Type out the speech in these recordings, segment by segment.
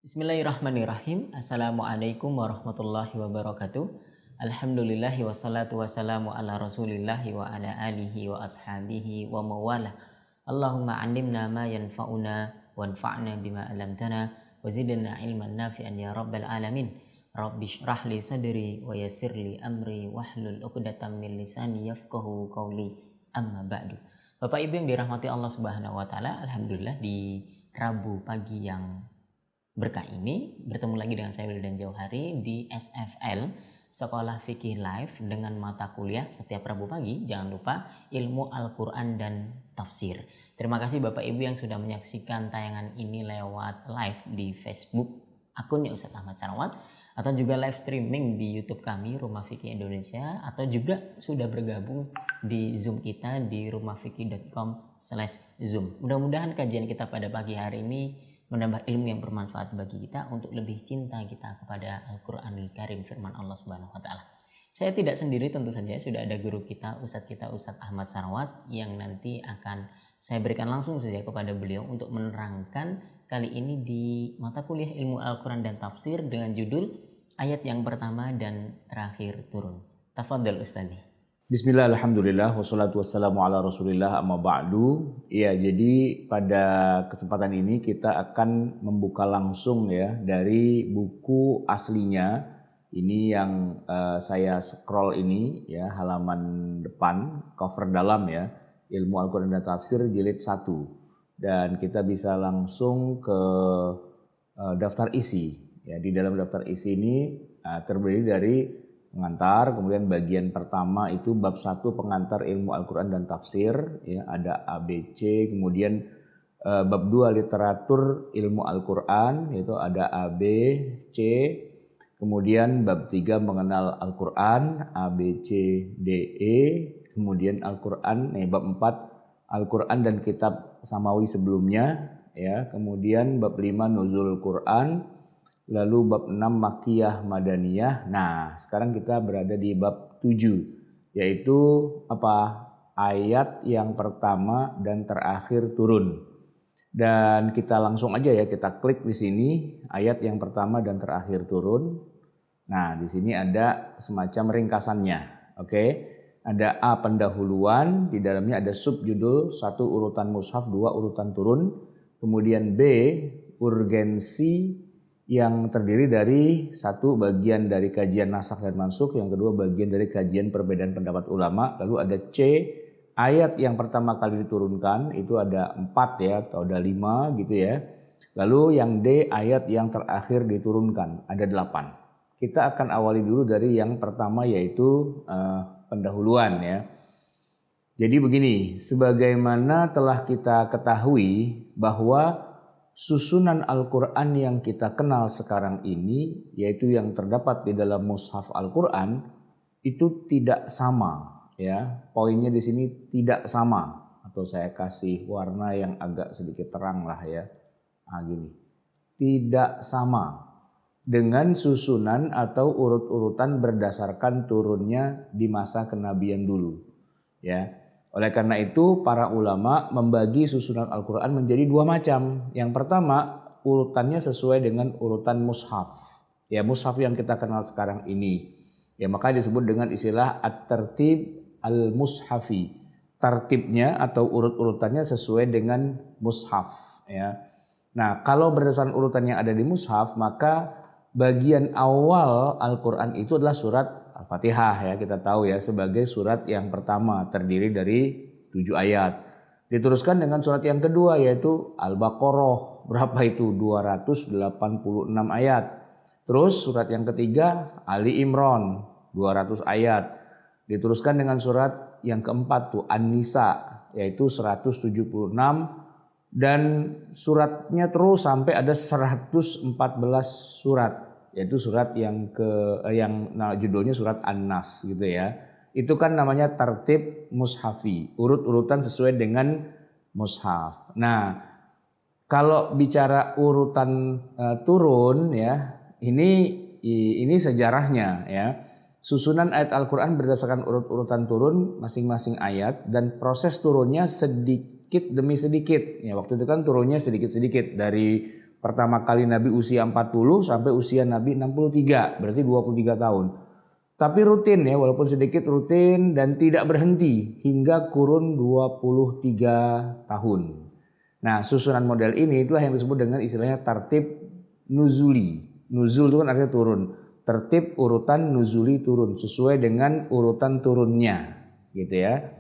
Bismillahirrahmanirrahim. Assalamualaikum warahmatullahi wabarakatuh. Alhamdulillahi wassalatu wassalamu ala rasulillahi wa ala alihi wa ashabihi wa mawala. Allahumma alimna ma yanfa'una wanfa'na bima alamtana wa zidna ilman nafi'an ya rabbal alamin. Rabbi shrah li sadri wa yassir li amri wahlul 'uqdatam min lisani yafqahu qawli. Amma ba'du. Bapak Ibu yang dirahmati Allah Subhanahu wa taala, alhamdulillah di Rabu pagi yang berkah ini bertemu lagi dengan saya Wildan Jauhari di SFL Sekolah Fikih Live dengan mata kuliah setiap Rabu pagi. Jangan lupa ilmu Al-Quran dan tafsir. Terima kasih Bapak Ibu yang sudah menyaksikan tayangan ini lewat live di Facebook akunnya Ustadz Ahmad Sarawat, atau juga live streaming di YouTube kami Rumah Fikih Indonesia, atau juga sudah bergabung di Zoom kita di rumahfikih.com/zoom. Mudah-mudahan kajian kita pada pagi hari ini menambah ilmu yang bermanfaat bagi kita untuk lebih cinta kita kepada Al-Quranul Karim, firman Allah Subhanahu wa taala. Saya tidak sendiri, tentu saja sudah ada guru kita Ustadz Ahmad Sarawat yang nanti akan saya berikan langsung saja kepada beliau untuk menerangkan kali ini di mata kuliah ilmu Al-Quran dan tafsir dengan judul ayat yang pertama dan terakhir turun. Tafadhal Ustadz. Bismillah, alhamdulillah, wassalatu wassalamu ala rasulillah, amma ba'du. Ya, jadi pada kesempatan ini kita akan membuka langsung ya dari buku aslinya. Ini yang saya scroll ini ya, halaman depan, cover dalam ya, ilmu Al-Quran dan tafsir jilid 1. Dan kita bisa langsung ke daftar isi. Ya, di dalam daftar isi ini terdiri dari pengantar, kemudian bagian pertama itu bab 1 pengantar ilmu Al-Quran dan tafsir, ya, ada ABC, kemudian bab 2 literatur ilmu Al-Quran, yaitu ada AB, C, kemudian bab 3 mengenal Al-Quran, ABC, DE, kemudian Al-Quran, bab 4 Al-Quran dan kitab samawi sebelumnya, ya, kemudian bab 5 nuzul Quran, lalu bab 6 Makkiyah Madaniyah. Nah, sekarang kita berada di bab 7, yaitu apa? Ayat yang pertama dan terakhir turun. Dan kita langsung aja ya, kita klik di sini ayat yang pertama dan terakhir turun. Nah, di sini ada semacam ringkasannya. Oke. Ada A pendahuluan, di dalamnya ada subjudul, 1 urutan mushaf, 2 urutan turun. Kemudian B urgensi yang terdiri dari 1 bagian dari kajian nasakh dan mansukh, yang kedua bagian dari kajian perbedaan pendapat ulama. Lalu ada C ayat yang pertama kali diturunkan, itu ada 4 ya, atau ada 5 gitu ya. Lalu yang D ayat yang terakhir diturunkan, ada 8. Kita akan awali dulu dari yang pertama, yaitu pendahuluan ya. Jadi begini, sebagaimana telah kita ketahui bahwa susunan Al-Quran yang kita kenal sekarang ini, yaitu yang terdapat di dalam mushaf Al-Quran, itu tidak sama ya. Poinnya di sini tidak sama, atau saya kasih warna yang agak sedikit terang lah ya. Nah, gini. Tidak sama dengan susunan atau urut-urutan berdasarkan turunnya di masa kenabian dulu ya. Oleh karena itu para ulama membagi susunan Al-Quran menjadi 2 macam. Yang pertama, urutannya sesuai dengan urutan mushaf. Ya, mushaf yang kita kenal sekarang ini. Ya, maka disebut dengan istilah at-tartib al-mushafi. Tartibnya atau urut-urutannya sesuai dengan mushaf ya. Nah, kalau berdasarkan urutan yang ada di mushaf, maka bagian awal Al-Quran itu adalah surat Al-Fatihah ya, kita tahu ya, sebagai surat yang pertama terdiri dari 7 ayat. Diteruskan dengan surat yang kedua, yaitu Al-Baqarah. Berapa itu? 286 ayat. Terus surat yang ketiga Ali Imran, 200 ayat. Diteruskan dengan surat yang keempat tuh An-Nisa, yaitu 176, dan suratnya terus sampai ada 114 surat. Yaitu surat yang judulnya surat An-Nas gitu ya. Itu kan namanya tartib mushafi, urut-urutan sesuai dengan mushaf. Nah, kalau bicara urutan turun ya, ini sejarahnya ya. Susunan ayat Al-Quran berdasarkan urut-urutan turun masing-masing ayat, dan proses turunnya sedikit demi sedikit. Ya, waktu itu kan turunnya sedikit-sedikit dari Pertama kali Nabi usia 40 sampai usia Nabi 63, berarti 23 tahun. Tapi rutin ya, walaupun sedikit rutin dan tidak berhenti hingga kurun 23 tahun. Nah, susunan model ini itulah yang disebut dengan istilahnya tartib nuzuli. Nuzul itu kan artinya turun. Tertib urutan nuzuli turun sesuai dengan urutan turunnya, gitu ya.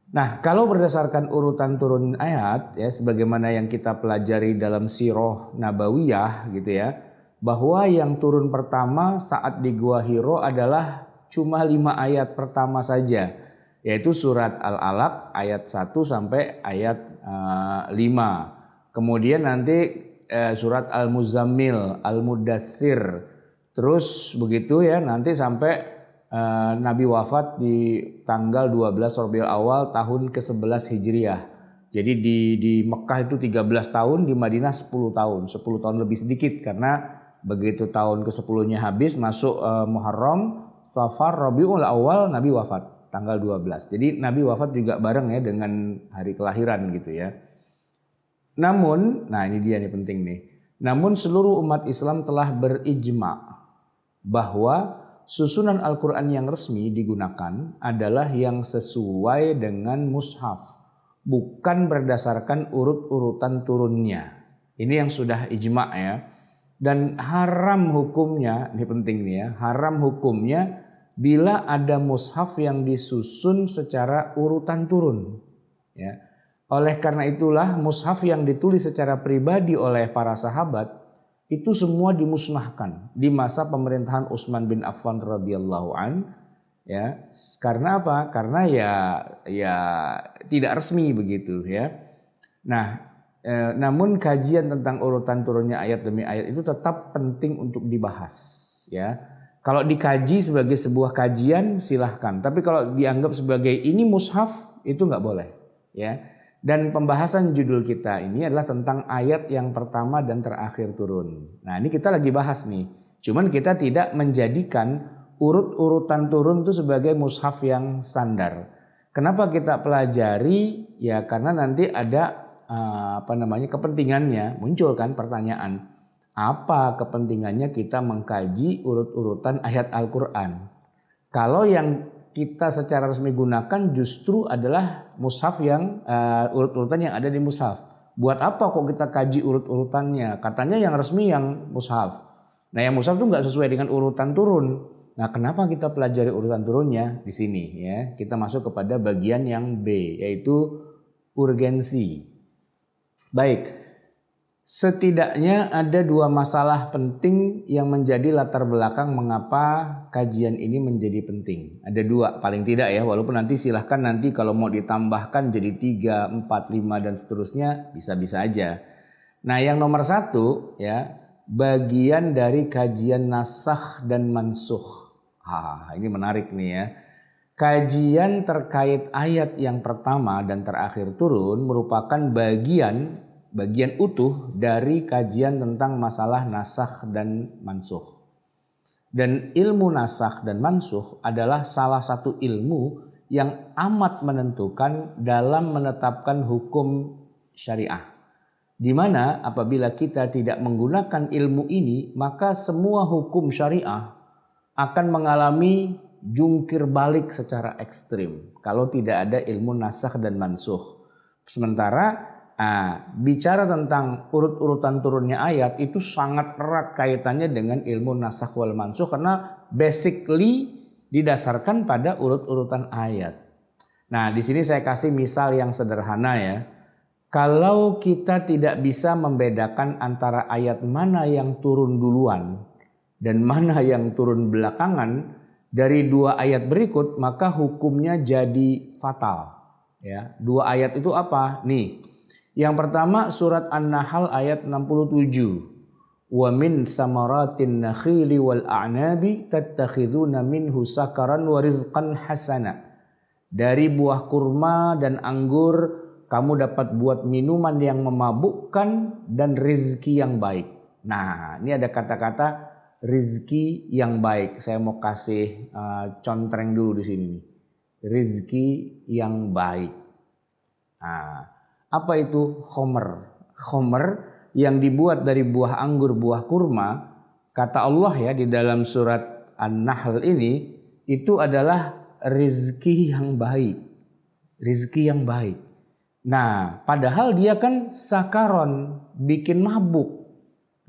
Nah, kalau berdasarkan urutan turun ayat ya, sebagaimana yang kita pelajari dalam sirah nabawiyah gitu ya, bahwa yang turun pertama saat di Gua Hiro adalah cuma 5 ayat pertama saja, yaitu surat Al-Alaq ayat 1 sampai ayat 5. Kemudian nanti surat Al-Muzammil, Al-Mudaththir. Terus begitu ya, nanti sampai Nabi wafat di tanggal 12 Rabiul Awal tahun ke-11 Hijriah. Jadi di Mekah itu 13 tahun, di Madinah 10 tahun. 10 tahun lebih sedikit karena begitu tahun ke-10-nya habis masuk Muharram, Safar, Rabiul Awal Nabi wafat tanggal 12. Jadi Nabi wafat juga bareng ya dengan hari kelahiran gitu ya. Namun, nah ini dia nih penting nih. Namun seluruh umat Islam telah berijma bahwa susunan Al-Quran yang resmi digunakan adalah yang sesuai dengan mushaf, bukan berdasarkan urut-urutan turunnya. Ini yang sudah ijma ya. Dan haram hukumnya, ini penting nih ya, haram hukumnya bila ada mushaf yang disusun secara urutan turun. Ya. Oleh karena itulah mushaf yang ditulis secara pribadi oleh para sahabat itu semua dimusnahkan di masa pemerintahan Utsman bin Affan radhiyallahu an, ya. Karena apa? Karena ya tidak resmi begitu ya. Nah, namun kajian tentang urutan turunnya ayat demi ayat itu tetap penting untuk dibahas ya. Kalau dikaji sebagai sebuah kajian silahkan, tapi kalau dianggap sebagai ini mushaf itu nggak boleh ya. Dan pembahasan judul kita ini adalah tentang ayat yang pertama dan terakhir turun. Nah, ini kita lagi bahas nih. Cuman kita tidak menjadikan urut-urutan turun itu sebagai mushaf yang standar. Kenapa kita pelajari? Ya karena nanti ada kepentingannya. Muncul kan pertanyaan. Apa kepentingannya kita mengkaji urut-urutan ayat Al-Quran? Kalau yang kita secara resmi gunakan justru adalah mushaf yang urut-urutan yang ada di mushaf. Buat apa kok kita kaji urut-urutannya? Katanya yang resmi yang mushaf. Nah, yang mushaf itu nggak sesuai dengan urutan turun. Nah, kenapa kita pelajari urutan turunnya di sini ya? Kita masuk kepada bagian yang B, yaitu urgensi. Baik. Setidaknya ada 2 masalah penting yang menjadi latar belakang mengapa kajian ini menjadi penting. Ada 2 paling tidak ya, walaupun nanti silahkan nanti kalau mau ditambahkan jadi 3, 4, 5 dan seterusnya bisa-bisa aja. Nah yang nomor 1 ya, bagian dari kajian nasakh dan mansukh. Ini menarik nih ya. Kajian terkait ayat yang pertama dan terakhir turun merupakan bagian utuh dari kajian tentang masalah nasakh dan mansukh. Dan ilmu nasakh dan mansukh adalah salah satu ilmu yang amat menentukan dalam menetapkan hukum syariah. Di mana apabila kita tidak menggunakan ilmu ini, maka semua hukum syariah akan mengalami jungkir balik secara ekstrim kalau tidak ada ilmu nasakh dan mansukh. Sementara bicara tentang urut-urutan turunnya ayat itu sangat erat kaitannya dengan ilmu nasakh wal mansukh karena basically didasarkan pada urut-urutan ayat. Nah, di sini saya kasih misal yang sederhana ya. Kalau kita tidak bisa membedakan antara ayat mana yang turun duluan dan mana yang turun belakangan dari 2 ayat berikut, maka hukumnya jadi fatal. Ya, 2 ayat itu apa? Nih. Yang pertama surat An-Nahl ayat 67. Wa min samaratin nakhili wal a'nabi tattakhiduna minhu sakaran wa rizqan hasana. Dari buah kurma dan anggur kamu dapat buat minuman yang memabukkan dan rizki yang baik. Nah, ini ada kata-kata rizki yang baik. Saya mau kasih contreng dulu di sini. Rizki yang baik. Nah, apa itu khomer? Khomer yang dibuat dari buah anggur, buah kurma, kata Allah ya di dalam surat An-Nahl ini, itu adalah rizki yang baik. Rizki yang baik. Nah, padahal dia kan sakaron, bikin mabuk.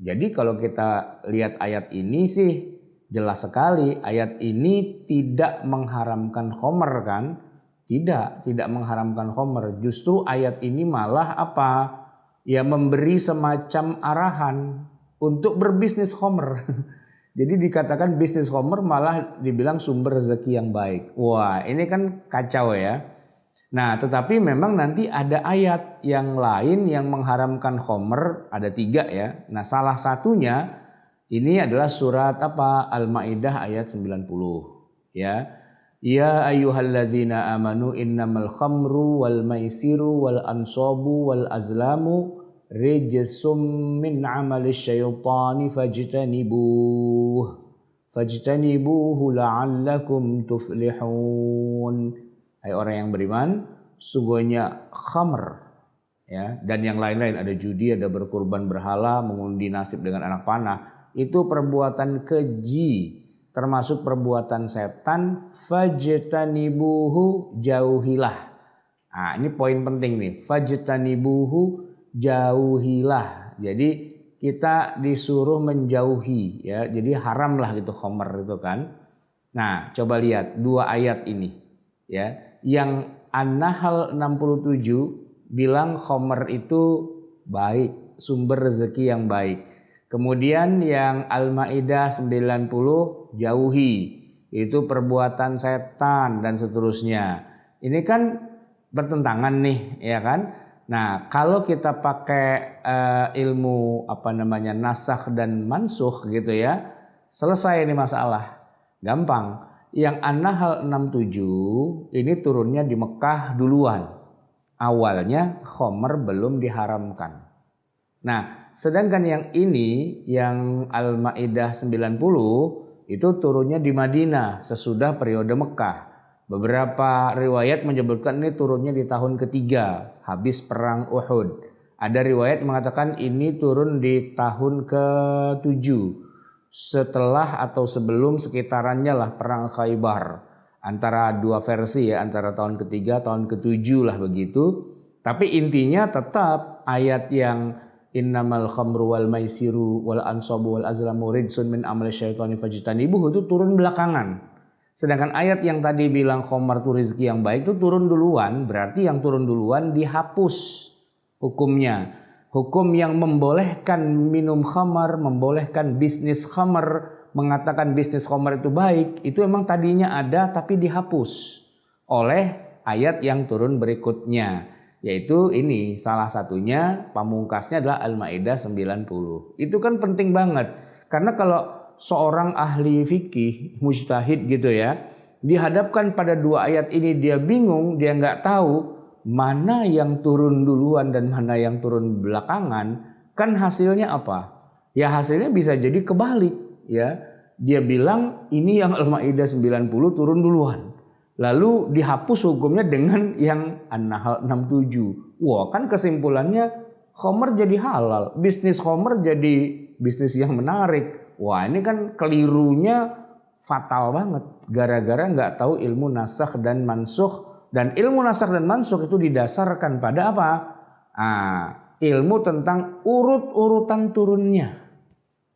Jadi kalau kita lihat ayat ini sih jelas sekali, ayat ini tidak mengharamkan khamr kan? Tidak mengharamkan khamr. Justru ayat ini malah apa? Ya memberi semacam arahan untuk berbisnis khamr. Jadi dikatakan bisnis khamr malah dibilang sumber rezeki yang baik. Wah, ini kan kacau ya. Nah, tetapi memang nanti ada ayat yang lain yang mengharamkan khamr, ada 3 ya. Nah, salah satunya ini adalah surat apa? Al-Maidah ayat 90 ya. Ya ayyuhalladzina amanu innamal khamru wal maisiru wal ansabu wal azlamu rijsum min amali syaitani fajtanibuhu la'allakum tuflihun. Hai orang yang beriman, sungguhnya khamr ya dan yang lain-lain, ada judi, ada berkurban berhala, mengundi nasib dengan anak panah, itu perbuatan keji, termasuk perbuatan setan. Fajtanibuhu, jauhilah. Nah, ini poin penting nih, fajtanibuhu, jauhilah. Jadi kita disuruh menjauhi ya, jadi haram lah gitu khamr itu kan. Nah, coba lihat 2 ayat ini ya. Yang An-Nahl 67 bilang khamr itu baik, sumber rezeki yang baik. Kemudian yang Al-Maidah 90 jauhi, itu perbuatan setan dan seterusnya. Ini kan bertentangan nih ya kan. Nah, kalau kita pakai ilmu nasakh dan mansukh gitu ya, selesai ini masalah. Gampang. Yang An-Nahl 67 ini turunnya di Mekah duluan. Awalnya khamr belum diharamkan. Nah, sedangkan yang ini, yang Al-Maidah 90 itu turunnya di Madinah sesudah periode Mekah. Beberapa riwayat menyebutkan ini turunnya di tahun ketiga habis perang Uhud. Ada riwayat mengatakan ini turun di tahun ke-7 setelah atau sebelum sekitarannya lah perang Khaybar. Antara 2 versi ya, antara tahun ketiga tahun ke-7 lah begitu. Tapi intinya tetap ayat yang innamal khamru wal maisiru wal ansabu wal azlamu rijsun min amali syaitani fajtanibuhu itu turun belakangan. Sedangkan ayat yang tadi bilang khamr itu rezeki yang baik itu turun duluan, berarti yang turun duluan dihapus hukumnya. Hukum yang membolehkan minum khamar, membolehkan bisnis khamar, mengatakan bisnis khamar itu baik, itu memang tadinya ada tapi dihapus oleh ayat yang turun berikutnya. Yaitu ini salah satunya, pamungkasnya adalah Al-Maidah 90. Itu kan penting banget. Karena kalau seorang ahli fikih, mujtahid gitu ya, dihadapkan pada 2 ayat ini dia bingung, dia nggak tahu mana yang turun duluan dan mana yang turun belakangan, kan hasilnya apa? Ya hasilnya bisa jadi kebalik ya. Dia bilang ini yang Al-Maidah 90 turun duluan. Lalu dihapus hukumnya dengan yang An-Nahl 67. Wah, kan kesimpulannya khamr jadi halal, bisnis khamr jadi bisnis yang menarik. Wah, ini kan kelirunya fatal banget gara-gara nggak tahu ilmu nasakh dan mansukh. Dan ilmu nasakh dan mansukh itu didasarkan pada apa? Ilmu tentang urut-urutan turunnya.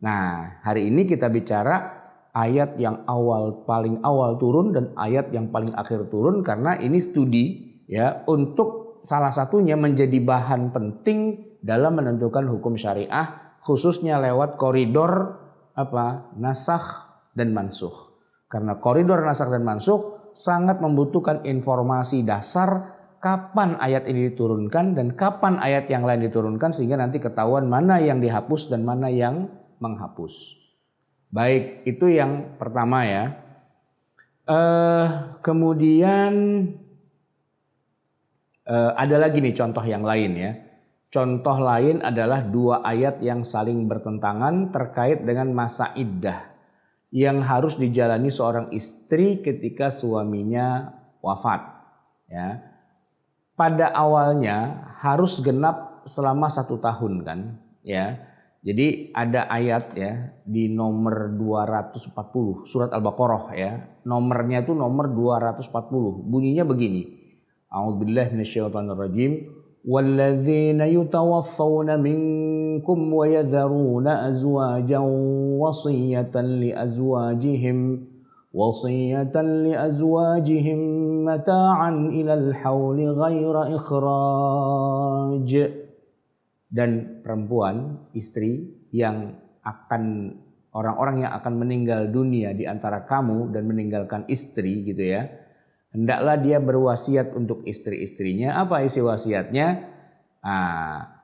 Nah, hari ini kita bicara ayat yang paling awal turun dan ayat yang paling akhir turun, karena ini studi ya untuk salah satunya menjadi bahan penting dalam menentukan hukum syariah, khususnya lewat koridor nasakh dan mansukh. Karena koridor nasakh dan mansukh sangat membutuhkan informasi dasar kapan ayat ini diturunkan dan kapan ayat yang lain diturunkan, sehingga nanti ketahuan mana yang dihapus dan mana yang menghapus. Baik, itu yang pertama ya. Kemudian ada lagi nih contoh yang lain ya. Contoh lain adalah 2 ayat yang saling bertentangan terkait dengan masa iddah yang harus dijalani seorang istri ketika suaminya wafat ya. Pada awalnya harus genap selama 1 tahun kan ya. Jadi ada ayat ya di nomor 240 surat Al-Baqarah ya. Nomornya itu nomor 240. Bunyinya begini. A'udzubillahi minasyaitonirrajim. Walladzina yutawaffawna minkum wa yadharuna azwajan wasiyatan li azwajihim mata'an ilal hauli ghaira ikhraj. Dan perempuan, istri yang akan orang-orang yang akan meninggal dunia di antara kamu dan meninggalkan istri gitu ya. Hendaklah dia berwasiat untuk istri-istrinya. Apa isi wasiatnya?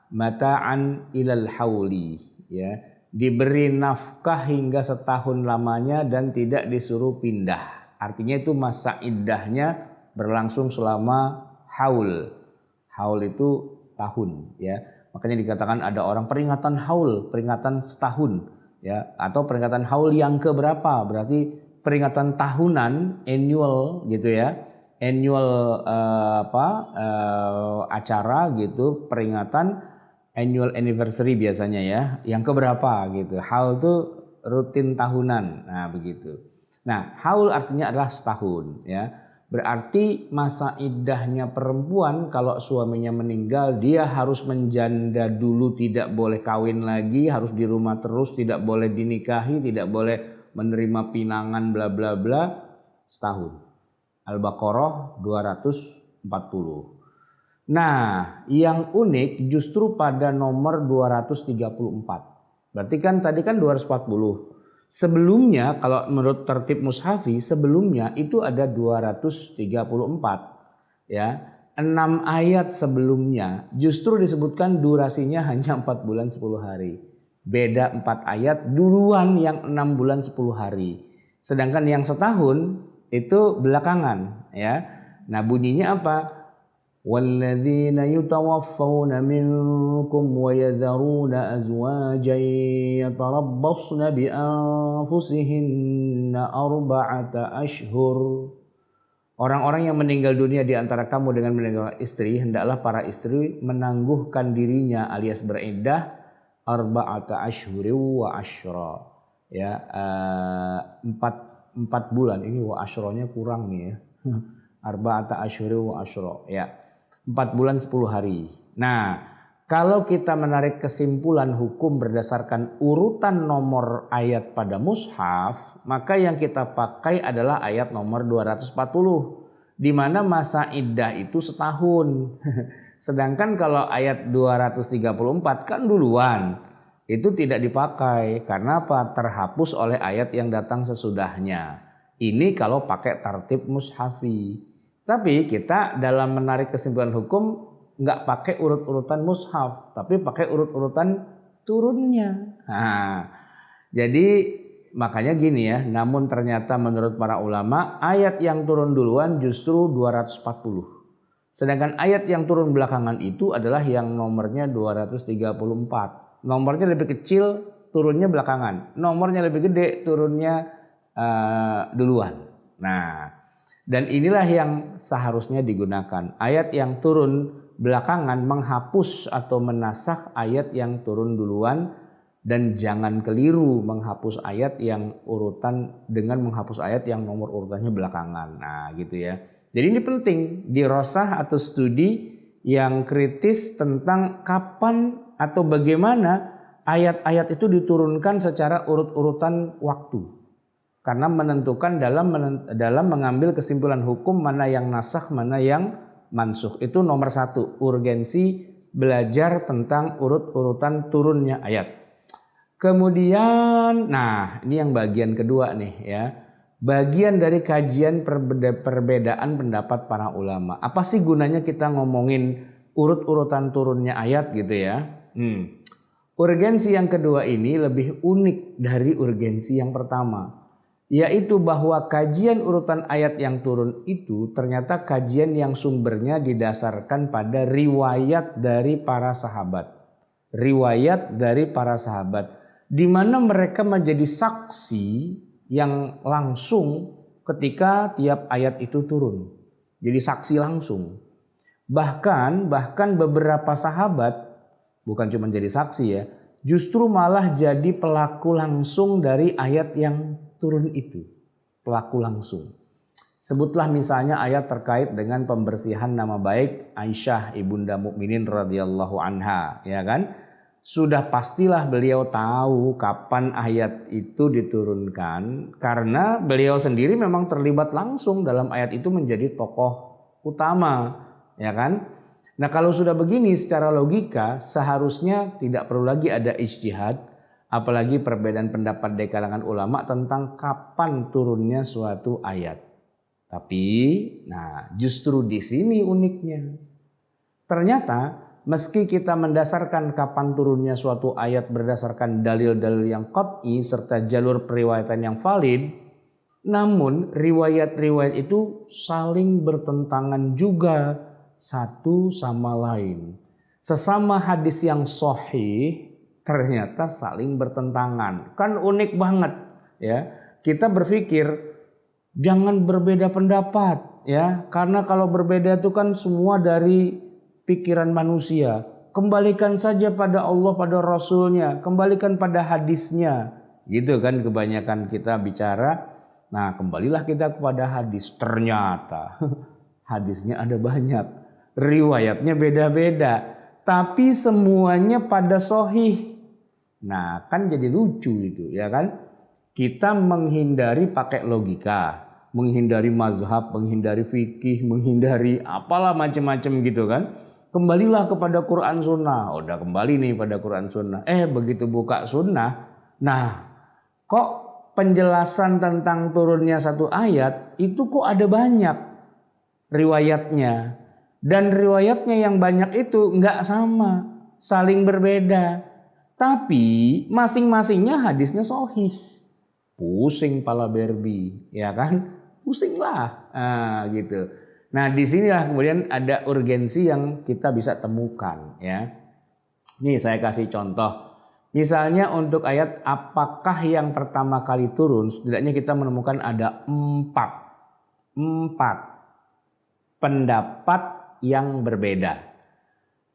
Mata'an ilal hauli ya. Diberi nafkah hingga setahun lamanya dan tidak disuruh pindah. Artinya itu masa iddahnya berlangsung selama haul. Haul itu tahun ya. Makanya dikatakan ada orang peringatan haul, peringatan setahun ya, atau peringatan haul yang keberapa? Berarti peringatan tahunan, annual gitu ya. Annual acara gitu, peringatan annual anniversary biasanya ya. Yang keberapa gitu. Haul itu rutin tahunan. Nah, begitu. Nah, haul artinya adalah setahun ya. Berarti masa iddahnya perempuan kalau suaminya meninggal dia harus menjanda dulu, tidak boleh kawin lagi, harus di rumah terus, tidak boleh dinikahi, tidak boleh menerima pinangan bla bla bla setahun. Al-Baqarah 240. Nah, yang unik justru pada nomor 234. Berarti kan tadi kan 240. Sebelumnya kalau menurut tertib mushafi sebelumnya itu ada 234 ya. 6 ayat sebelumnya justru disebutkan durasinya hanya 4 bulan 10 hari. Beda 4 ayat duluan yang 6 bulan 10 hari. Sedangkan yang setahun itu belakangan ya. Nah, bunyinya apa? وَالَّذِينَ يُتَوَفَّوْنَ مِنْكُمْ وَيَذَرُونَ أَزْوَاجًا يَتَرَبَّصْنَ بِأَنفُسِهِنَّ أَرْبَعَةَ أَشْهُرٍ. Orang-orang yang meninggal dunia di antara kamu dengan meninggalkan istri, hendaklah para istri menangguhkan dirinya alias beriddah arba'ata asyhuri wa asyra. Ya, 4 bulan ini wa asyronya kurang nih ya. Arba'ata asyhuri wa asyra ya. 4 bulan 10 hari. Nah, kalau kita menarik kesimpulan hukum berdasarkan urutan nomor ayat pada mushaf, maka yang kita pakai adalah ayat nomor 240. Di mana masa iddah itu setahun. Sedangkan kalau ayat 234 kan duluan. Itu tidak dipakai. Karena apa? Terhapus oleh ayat yang datang sesudahnya. Ini kalau pakai tertib mushafi. Tapi kita dalam menarik kesimpulan hukum nggak pakai urut-urutan mushaf, tapi pakai urut-urutan turunnya. Nah, jadi makanya gini ya, namun ternyata menurut para ulama ayat yang turun duluan justru 240. Sedangkan ayat yang turun belakangan itu adalah yang nomornya 234. Nomornya lebih kecil, turunnya belakangan. Nomornya lebih gede, turunnya duluan. Nah, dan inilah yang seharusnya digunakan. Ayat yang turun belakangan menghapus atau menasakh ayat yang turun duluan, dan jangan keliru menghapus ayat yang urutan dengan menghapus ayat yang nomor urutannya belakangan. Nah, gitu ya. Jadi ini penting dirosah atau studi yang kritis tentang kapan atau bagaimana ayat-ayat itu diturunkan secara urut-urutan waktu. Karena menentukan dalam mengambil kesimpulan hukum mana yang nasakh, mana yang mansukh. Itu nomor 1, urgensi belajar tentang urut-urutan turunnya ayat. Kemudian, nah ini yang bagian kedua nih ya. Bagian dari kajian perbedaan pendapat para ulama. Apa sih gunanya kita ngomongin urut-urutan turunnya ayat gitu ya. Urgensi yang kedua ini lebih unik dari urgensi yang pertama. Yaitu bahwa kajian urutan ayat yang turun itu ternyata kajian yang sumbernya didasarkan pada riwayat dari para sahabat. Riwayat dari para sahabat. Di mana mereka menjadi saksi yang langsung ketika tiap ayat itu turun. Jadi saksi langsung. Bahkan beberapa sahabat, bukan cuma jadi saksi ya, justru malah jadi pelaku langsung dari ayat yang turun itu. Pelaku langsung. Sebutlah misalnya ayat terkait dengan pembersihan nama baik Aisyah ibunda mukminin radhiyallahu anha, ya kan? Sudah pastilah beliau tahu kapan ayat itu diturunkan karena beliau sendiri memang terlibat langsung dalam ayat itu menjadi tokoh utama, ya kan? Nah, kalau sudah begini secara logika seharusnya tidak perlu lagi ada ijtihad, apalagi perbedaan pendapat di kalangan ulama tentang kapan turunnya suatu ayat. Tapi, nah justru di sini uniknya. Ternyata meski kita mendasarkan kapan turunnya suatu ayat berdasarkan dalil-dalil yang qat'i serta jalur periwayatan yang valid, namun riwayat-riwayat itu saling bertentangan juga satu sama lain. Sesama hadis yang sahih ternyata saling bertentangan. Kan unik banget ya. Kita berpikir jangan berbeda pendapat ya, karena kalau berbeda itu kan semua dari pikiran manusia. Kembalikan saja pada Allah, pada Rasulnya, kembalikan pada hadisnya. Gitu kan kebanyakan kita bicara. Nah, kembalilah kita kepada hadis. Ternyata hadisnya ada banyak, riwayatnya beda-beda, tapi semuanya pada sahih. Nah, kan jadi lucu itu ya kan. Kita menghindari pakai logika, menghindari mazhab, menghindari fikih, menghindari apalah macam-macam gitu kan. Kembalilah kepada Quran Sunnah. Udah kembali nih pada Quran Sunnah. Begitu buka Sunnah, nah kok penjelasan tentang turunnya satu ayat itu kok ada banyak riwayatnya. Dan riwayatnya yang banyak itu nggak sama, saling berbeda. Tapi masing-masingnya hadisnya sahih. Pusing pala Barbie, ya kan? Pusinglah, gitu. Nah, disinilah kemudian ada urgensi yang kita bisa temukan, ya. Nih saya kasih contoh. Misalnya untuk ayat apakah yang pertama kali turun, setidaknya kita menemukan ada empat pendapat yang berbeda.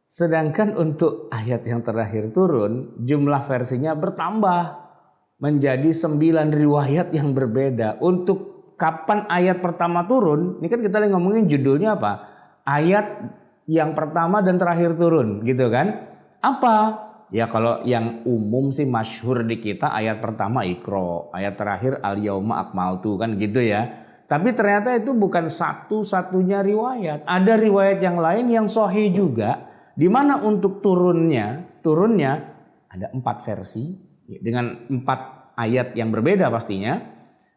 Sedangkan untuk ayat yang terakhir turun, jumlah versinya bertambah menjadi 9 riwayat yang berbeda. Untuk kapan ayat pertama turun, ini kan kita lagi ngomongin judulnya apa? Ayat yang pertama dan terakhir turun gitu kan. Apa? Ya kalau yang umum sih masyhur di kita ayat pertama Iqra, ayat terakhir Al Yauma Akmaltu kan gitu ya. Tapi ternyata itu bukan satu-satunya riwayat. Ada riwayat yang lain yang sahih juga, di mana untuk turunnya ada 4 versi dengan 4 ayat yang berbeda pastinya.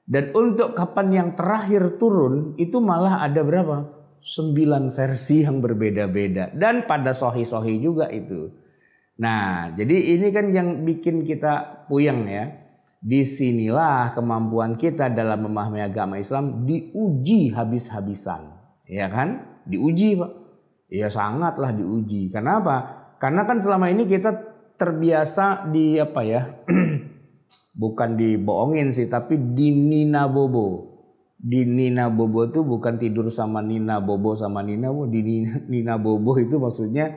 Dan untuk kapan yang terakhir turun itu malah ada berapa? 9 versi yang berbeda-beda dan pada sahih-sahih juga itu. Nah, jadi ini kan yang bikin kita puyeng ya. Disinilah kemampuan kita dalam memahami agama Islam diuji habis-habisan, ya kan? Diuji, Pak. Ya sangatlah diuji. Kenapa? Karena kan selama ini kita terbiasa di apa ya? Bukan dibohongin sih, tapi dinina bobo. Dinina bobo itu bukan tidur sama Nina Bobo sama Nina. Nina bobo itu maksudnya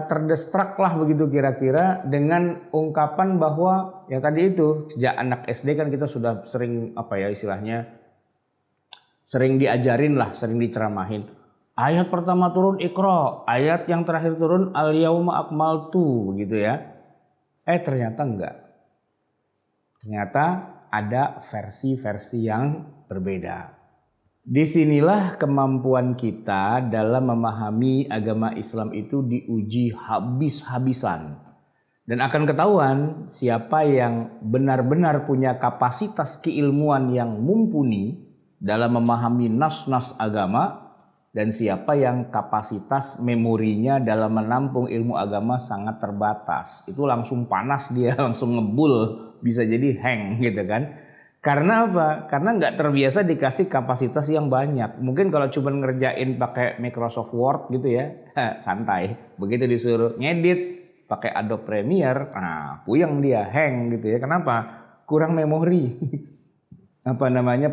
terdestrak lah begitu kira-kira dengan ungkapan bahwa ya tadi itu sejak anak SD kan kita sudah sering istilahnya sering diajarin lah, sering diceramahin. Ayat pertama turun Iqra, ayat yang terakhir turun Al Yauma Akmaltu begitu ya. Ternyata enggak. Ternyata ada versi-versi yang berbeda. Disinilah kemampuan kita dalam memahami agama Islam itu diuji habis-habisan. Dan akan ketahuan siapa yang benar-benar punya kapasitas keilmuan yang mumpuni dalam memahami nas-nas agama, dan siapa yang kapasitas memorinya dalam menampung ilmu agama sangat terbatas. Itu langsung panas dia, langsung ngebul, bisa jadi hang gitu kan. Karena apa? Karena nggak terbiasa dikasih kapasitas yang banyak. Mungkin kalau cuma ngerjain pakai Microsoft Word gitu ya, santai. Begitu disuruh ngedit pakai Adobe Premiere, puyeng dia, hang gitu ya. Kenapa? Kurang memori.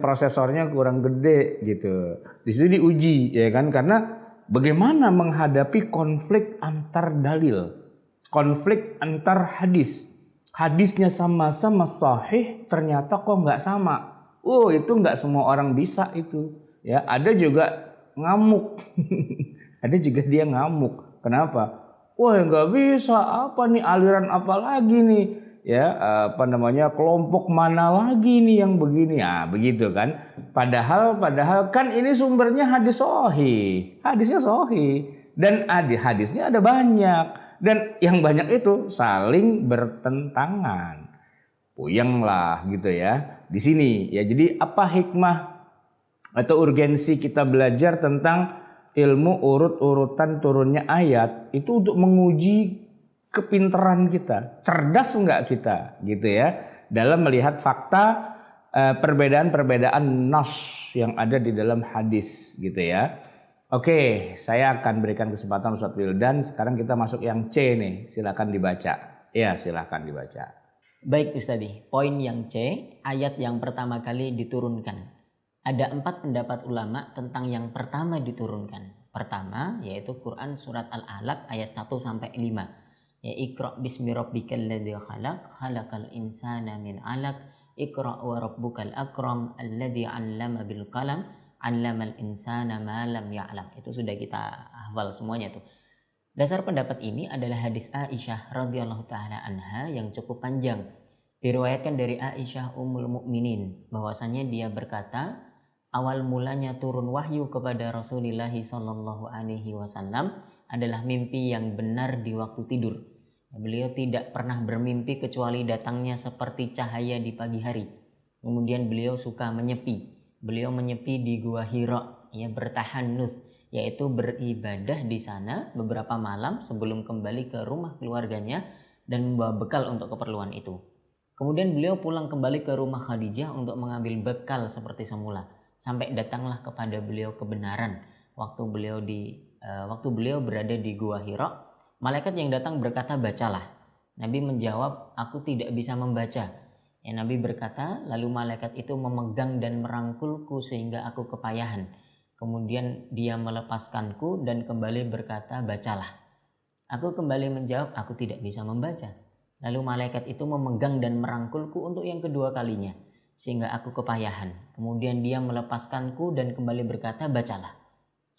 Prosesornya kurang gede gitu. Di situ diuji ya kan, karena bagaimana menghadapi konflik antar dalil, konflik antar hadis. Hadisnya sama-sama sahih, ternyata kok nggak sama. Oh, itu nggak semua orang bisa itu. Ya, ada juga ngamuk. Ada juga dia ngamuk. Kenapa? Wah, nggak bisa. Apa nih, aliran apa lagi nih? Ya, kelompok mana lagi nih yang begini? Ah, begitu kan? Padahal kan ini sumbernya hadis sahih. Hadisnya sahih. Dan hadisnya ada banyak. Dan yang banyak itu saling bertentangan. Puyeng lah gitu ya. Di sini ya, jadi apa hikmah atau urgensi kita belajar tentang ilmu urut-urutan turunnya ayat itu untuk menguji kepintaran kita, cerdas enggak kita gitu ya, dalam melihat fakta perbedaan-perbedaan nas yang ada di dalam hadis gitu ya. Oke, saya akan berikan kesempatan Ustadz Wildan. Sekarang kita masuk yang C nih, silakan dibaca. Ya, silakan dibaca. Baik Ustadz, poin yang C, ayat yang pertama kali diturunkan. Ada 4 pendapat ulama tentang yang pertama diturunkan. Pertama yaitu Quran surat Al-Alaq ayat 1-5. Ya, Iqra bismi rabbikal ladzi khalaq, khalaqal insana min 'alaq, Iqra wa rabbukal akram, alladzi 'allama bil qalam, 'allamal insana ma lam ya'lam. Itu sudah kita hafal semuanya tuh. Dasar pendapat ini adalah hadis Aisyah radhiyallahu taala anha yang cukup panjang. Diriwayatkan dari Aisyah Ummul Mukminin bahwasanya dia berkata, awal mulanya turun wahyu kepada Rasulullah sallallahu alaihi wasallam adalah mimpi yang benar di waktu tidur. Beliau tidak pernah bermimpi kecuali datangnya seperti cahaya di pagi hari. Kemudian beliau suka menyepi. Beliau menyepi di Gua Hira, ya, bertahannuts, yaitu beribadah di sana beberapa malam sebelum kembali ke rumah keluarganya dan membawa bekal untuk keperluan itu. Kemudian beliau pulang kembali ke rumah Khadijah untuk mengambil bekal seperti semula. Sampai datanglah kepada beliau kebenaran waktu beliau berada di Gua Hira. Malaikat yang datang berkata, bacalah. Nabi menjawab, aku tidak bisa membaca. Ya, Nabi berkata, lalu malaikat itu memegang dan merangkulku sehingga aku kepayahan. Kemudian dia melepaskanku dan kembali berkata, bacalah. Aku kembali menjawab, aku tidak bisa membaca. Lalu malaikat itu memegang dan merangkulku untuk yang kedua kalinya sehingga aku kepayahan. Kemudian dia melepaskanku dan kembali berkata, bacalah.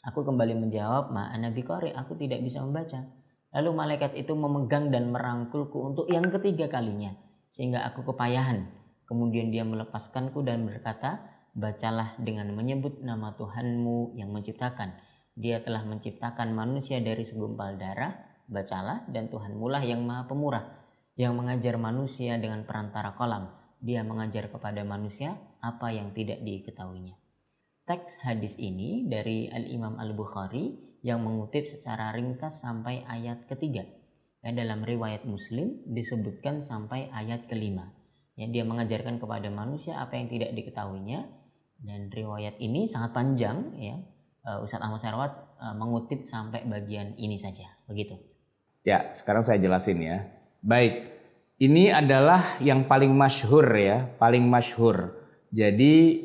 Aku kembali menjawab, ma ana biqari, aku tidak bisa membaca. Lalu malaikat itu memegang dan merangkulku untuk yang ketiga kalinya sehingga aku kepayahan. Kemudian dia melepaskanku dan berkata, bacalah dengan menyebut nama Tuhanmu yang menciptakan. Dia telah menciptakan manusia dari segumpal darah. Bacalah, dan Tuhanmu lah yang maha pemurah, yang mengajar manusia dengan perantara qalam. Dia mengajar kepada manusia apa yang tidak diketahuinya. Teks hadis ini dari Al-Imam Al-Bukhari yang mengutip secara ringkas sampai ayat ketiga. Dalam riwayat Muslim disebutkan sampai ayat kelima. Ya, dia mengajarkan kepada manusia apa yang tidak diketahuinya. Dan riwayat ini sangat panjang, ya. Ustadz Ahmad Syarwat mengutip sampai bagian ini saja. Begitu. Ya, sekarang saya jelasin ya. Baik, ini adalah yang paling masyhur ya, paling masyhur. Jadi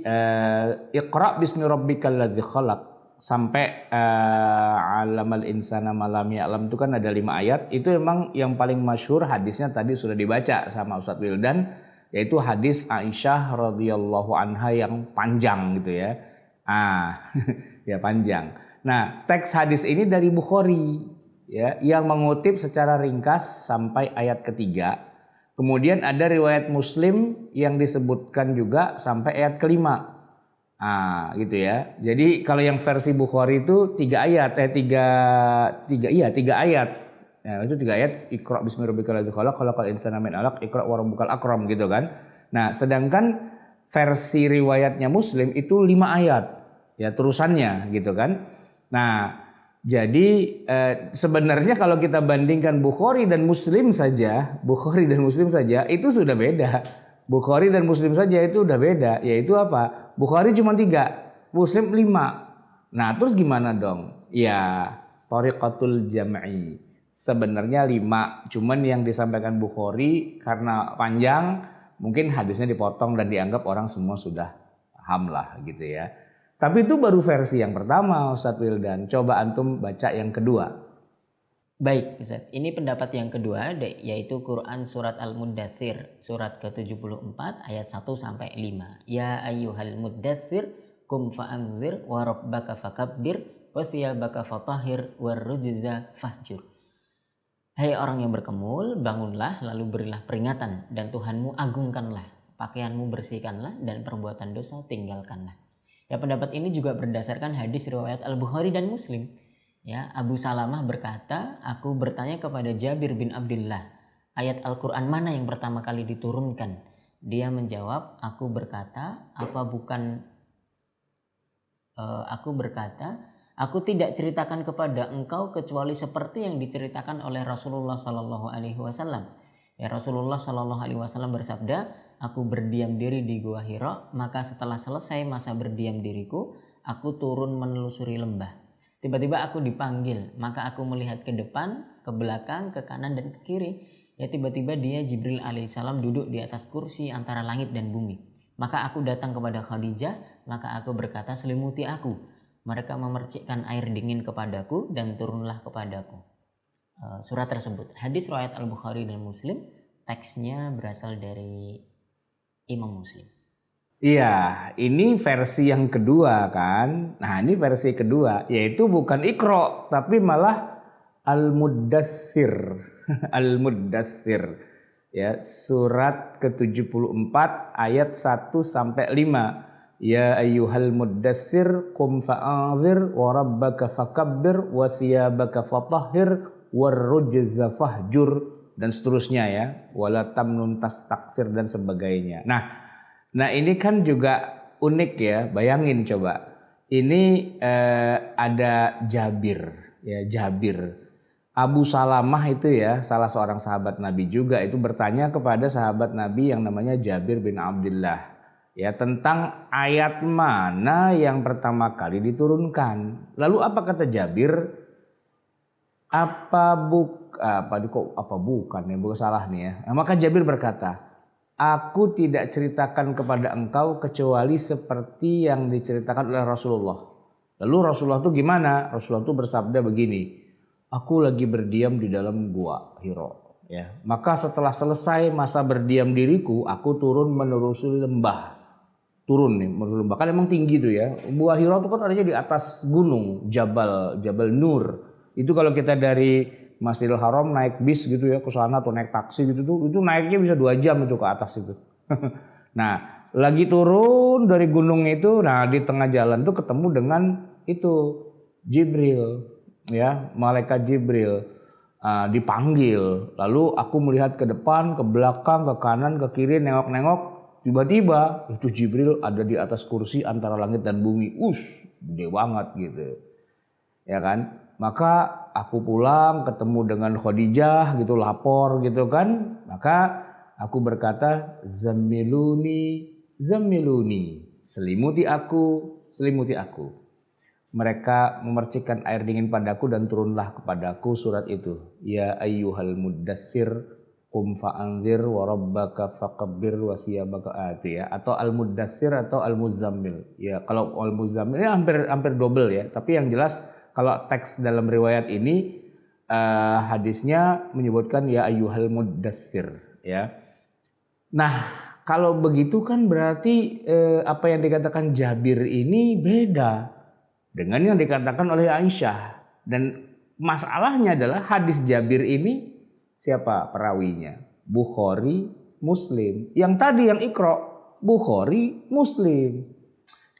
Iqra bismi rabbikal ladzi khalaq sampai alamal insana malam ya'lam itu kan ada 5 ayat. Itu memang yang paling masyhur, hadisnya tadi sudah dibaca sama Ustadz Wildan, yaitu hadis Aisyah radhiyallahu anha yang panjang gitu ya. Ya panjang. Nah, teks hadis ini dari Bukhari ya, yang mengutip secara ringkas sampai ayat ketiga. Kemudian ada riwayat Muslim yang disebutkan juga sampai ayat kelima. Gitu ya. Jadi kalau yang versi Bukhari itu 3 ayat, 3 ayat. Ya, itu 3 ayat, Iqra bismi rabbikal ladzi khalaq, khalaqal insana min 'alaq, Iqra wa rabbukal akram gitu kan. Nah, sedangkan versi riwayatnya Muslim itu 5 ayat. Ya, terusannya gitu kan. Nah, jadi sebenarnya kalau kita bandingkan Bukhari dan Muslim saja itu sudah beda. Bukhari dan Muslim saja itu udah beda, yaitu apa? Bukhari cuma 3, Muslim 5. Nah, terus gimana dong? Ya, thariqatul jam'i. Sebenarnya 5, cuman yang disampaikan Bukhari karena panjang, mungkin hadisnya dipotong dan dianggap orang semua sudah paham lah gitu ya. Tapi itu baru versi yang pertama Ustadz Wildan. Coba antum baca yang kedua. Baik Ustaz, ini pendapat yang kedua yaitu Quran surat Al-Muddathir surat ke-74 ayat 1 sampai 5. Ya ayyuhal muddathir kum fa'anzir wa rabbaka fakabbir wa thiyabaka fatahhir war rujza fahjur. Hai orang yang berkemul, bangunlah lalu berilah peringatan dan Tuhanmu agungkanlah, pakaianmu bersihkanlah dan perbuatan dosa tinggalkanlah. Ya, pendapat ini juga berdasarkan hadis riwayat Al-Bukhari dan Muslim. Ya, Abu Salamah berkata, aku bertanya kepada Jabir bin Abdullah, ayat Al-Quran mana yang pertama kali diturunkan? Dia menjawab, aku berkata, aku tidak ceritakan kepada engkau kecuali seperti yang diceritakan oleh Rasulullah Sallallahu Alaihi Wasallam. Ya, Rasulullah Sallallahu Alaihi Wasallam bersabda, aku berdiam diri di Gua Hira, maka setelah selesai masa berdiam diriku, aku turun menelusuri lembah. Tiba-tiba aku dipanggil, maka aku melihat ke depan, ke belakang, ke kanan dan ke kiri. Ya, tiba-tiba dia Jibril alaihissalam duduk di atas kursi antara langit dan bumi. Maka aku datang kepada Khadijah, maka aku berkata, selimuti aku. Mereka memercikkan air dingin kepadaku dan turunlah kepadaku surat tersebut. Hadis riwayat Al-Bukhari dan Muslim, teksnya berasal dari Imam Muslim. Iya, ini versi yang kedua kan. Nah, ini versi kedua, yaitu bukan Iqra, tapi malah Al-Muddathir. Al-Muddathir. Ya, surat ke-74 ayat 1 sampai 5. Ya ayyuhal muddathir qum fa'anzir wa rabbaka fakabbir wa thiyabaka fatahhir warrujza fahjur dan seterusnya ya, wala tamnun tastaksir dan sebagainya. Nah ini kan juga unik ya, bayangin coba. Ini ada Jabir ya, Jabir. Abu Salamah itu ya, salah seorang sahabat Nabi juga, itu bertanya kepada sahabat Nabi yang namanya Jabir bin Abdullah ya, tentang ayat mana yang pertama kali diturunkan. Lalu apa kata Jabir? Apa bukan ya, bukan salah nih ya. Nah, maka Jabir berkata, aku tidak ceritakan kepada engkau kecuali seperti yang diceritakan oleh Rasulullah. Lalu Rasulullah itu gimana? Rasulullah itu bersabda begini, aku lagi berdiam di dalam gua Hira ya. Maka setelah selesai masa berdiam diriku, aku turun menelusuri lembah. Turun nih menelusuri lembah, kan emang tinggi tuh ya. Gua Hira itu kan adanya di atas gunung, Jabal Nur. Itu kalau kita dari Masjidil Haram naik bis gitu ya ke sana atau naik taksi gitu tuh, itu naiknya bisa 2 jam itu ke atas itu. Nah, lagi turun dari gunung itu, nah di tengah jalan tuh ketemu dengan itu Jibril ya, malaikat Jibril dipanggil. Lalu aku melihat ke depan, ke belakang, ke kanan, ke kiri, nengok-nengok, tiba-tiba itu Jibril ada di atas kursi antara langit dan bumi. Gede banget gitu. Ya kan? Maka aku pulang ketemu dengan Khadijah gitu, lapor gitu kan. Maka aku berkata, Zammiluni, selimuti aku. Mereka memercikkan air dingin padaku dan turunlah kepadaku surat itu. Ya ayyuhal muddathir qum fa'anzir wa rabbaka fakabbir wa thiyabaka ya, atau al-muddathir atau al-muzammil. Ya, kalau al-muzammil ya hampir double ya, tapi yang jelas kalau teks dalam riwayat ini hadisnya menyebutkan ya ayyuhal muddathir ya. Nah, kalau begitu kan berarti apa yang dikatakan Jabir ini beda dengan yang dikatakan oleh Aisyah. Dan masalahnya adalah hadis Jabir ini siapa perawinya? Bukhari, Muslim. Yang tadi yang Iqra, Bukhari, Muslim.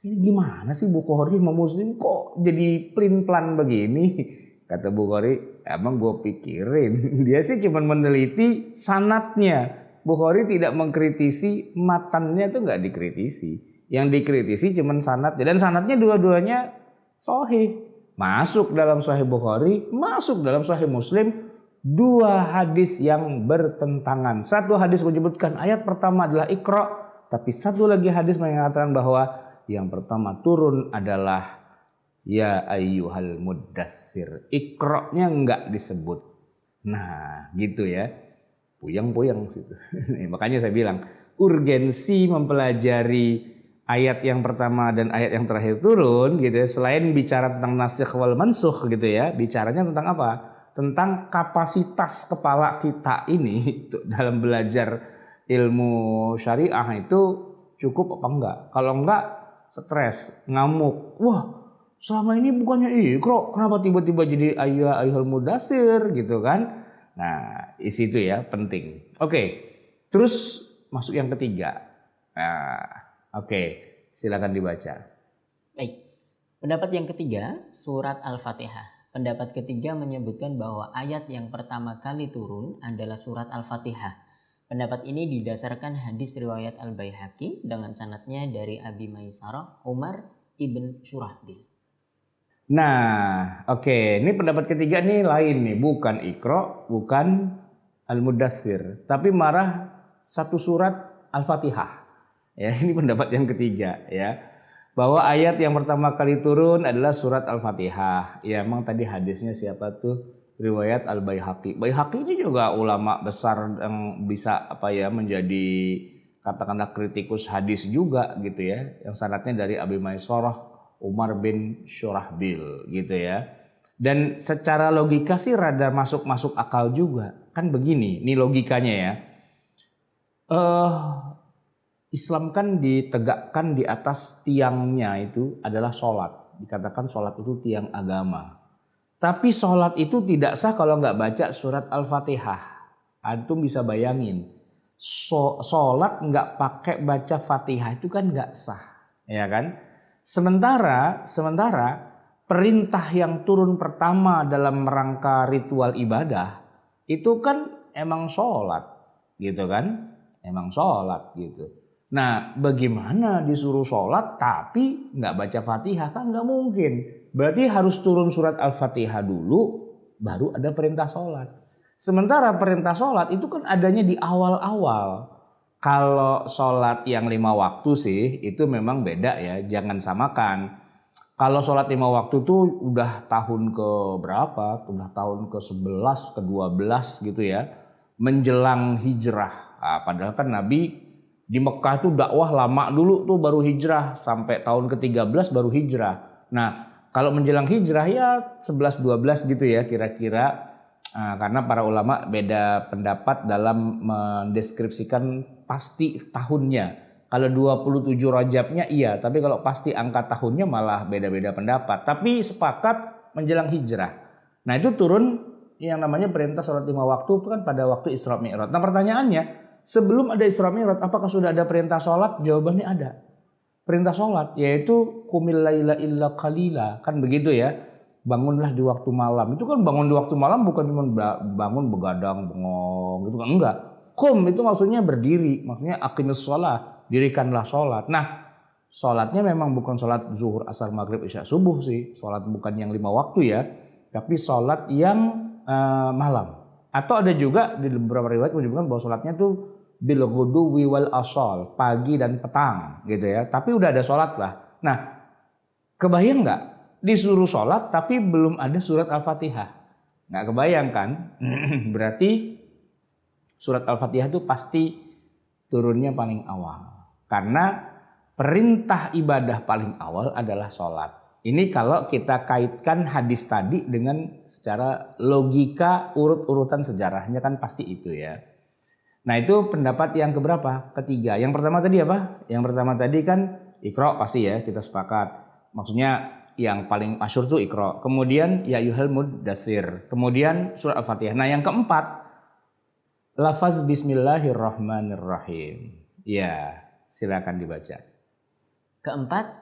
Ini gimana sih Bukhari sama Muslim kok jadi plin-plan begini? Kata Bukhari, emang gue pikirin. Dia sih cuma meneliti sanadnya. Bukhari tidak mengkritisi matannya, itu nggak dikritisi. Yang dikritisi cuma sanadnya. Dan sanadnya dua-duanya sahih. Masuk dalam Sahih Bukhari, masuk dalam Sahih Muslim. 2 hadis yang bertentangan. Satu hadis menyebutkan ayat pertama adalah Iqra, tapi satu lagi hadis mengatakan bahwa yang pertama turun adalah ya ayyuhal muddathir. Iqra-nya enggak disebut. Nah, gitu ya. Puyang-puyang situ. Makanya saya bilang, urgensi mempelajari ayat yang pertama dan ayat yang terakhir turun gitu ya, selain bicara tentang nasikh wal mansukh gitu ya, bicaranya tentang apa? Tentang kapasitas kepala kita ini dalam belajar ilmu syariah itu cukup apa enggak? Kalau enggak stres, ngamuk. Wah, selama ini bukannya Iqra, kenapa tiba-tiba jadi ayyuhal mudatsir gitu kan? Nah, isi itu ya penting. Oke. Terus masuk yang ketiga. Nah, oke, silakan dibaca. Baik. Pendapat yang ketiga, surat Al-Fatihah. Pendapat ketiga menyebutkan bahwa ayat yang pertama kali turun adalah surat Al-Fatihah. Pendapat ini didasarkan hadis riwayat Al-Baihaqi dengan sanadnya dari Abi Maisarah Umar ibn Syurahbil. Nah, oke, ini pendapat ketiga nih lain nih, bukan Iqra, bukan Al-Mudaththir, tapi marah satu surat Al-Fatihah. Ya, ini pendapat yang ketiga ya. Bahwa ayat yang pertama kali turun adalah surat Al-Fatihah. Ya, emang tadi hadisnya siapa tuh? Riwayat Al-Baihaqi. Baihaqi ini juga ulama besar yang bisa menjadi katakanlah kritikus hadis juga gitu ya. Yang sanadnya dari Abi Maisarah Umar bin Syurahbil gitu ya. Dan secara logika sih rada masuk akal juga. Kan begini, ini logikanya ya. Islam kan ditegakkan di atas tiangnya itu adalah sholat. Dikatakan sholat itu tiang agama. Tapi sholat itu tidak sah kalau nggak baca surat Al-Fatihah. Antum bisa bayangin. Sholat nggak pakai baca Fatihah itu kan nggak sah. Ya kan? Sementara perintah yang turun pertama dalam rangka ritual ibadah itu kan emang sholat. Gitu kan? Emang sholat gitu. Nah, bagaimana disuruh sholat tapi nggak baca Fatihah? Kan nggak mungkin. Berarti harus turun surat Al-Fatihah dulu, baru ada perintah sholat. Sementara perintah sholat itu kan adanya di awal-awal. Kalau sholat yang 5 waktu sih, itu memang beda ya, jangan samakan. Kalau sholat 5 waktu tuh udah tahun ke berapa? Udah tahun ke 11, ke 12 gitu ya. Menjelang hijrah. Nah, padahal kan Nabi di Mekah tuh dakwah lama dulu tuh baru hijrah. Sampai tahun ke-13 baru hijrah. Nah, kalau menjelang hijrah ya 11-12 gitu ya kira-kira. Nah, karena para ulama beda pendapat dalam mendeskripsikan pasti tahunnya. Kalau 27 Rajabnya iya, tapi kalau pasti angka tahunnya malah beda-beda pendapat. Tapi sepakat menjelang hijrah. Nah, itu turun yang namanya perintah sholat 5 waktu itu kan pada waktu Isra Mi'raj. Nah, pertanyaannya, sebelum ada Isra Mi'raj apakah sudah ada perintah sholat? Jawabannya ada. Perintah sholat yaitu qumil laila illa qalila, kan begitu ya, bangunlah di waktu malam. Itu kan bangun di waktu malam bukan cuma bangun begadang bengong gitu kan, enggak. Qum itu maksudnya berdiri, maksudnya aqimis sholat, dirikanlah sholat. Nah, sholatnya memang bukan sholat zuhur asar maghrib isya subuh sih, sholat bukan yang 5 waktu ya, tapi sholat yang malam. Atau ada juga di beberapa riwayat menyebutkan bahwa sholatnya tuh bil ghuduwi wal asal, pagi dan petang gitu ya. Tapi udah ada sholat lah. Nah, kebayang nggak disuruh sholat tapi belum ada surat Al-Fatihah? Nggak kebayang kan? Berarti surat Al-Fatihah itu pasti turunnya paling awal. Karena perintah ibadah paling awal adalah sholat. Ini kalau kita kaitkan hadis tadi dengan secara logika urut-urutan sejarahnya kan pasti itu ya. Nah, itu pendapat yang keberapa? Ketiga. Yang pertama tadi apa? Yang pertama tadi kan Iqra pasti ya, kita sepakat. Maksudnya yang paling masyhur tuh Iqra. Kemudian ya ayyuhal mudatsir. Kemudian surat Al-Fatihah. Nah, yang keempat lafaz bismillahirrahmanirrahim. Ya, silakan dibaca. Keempat,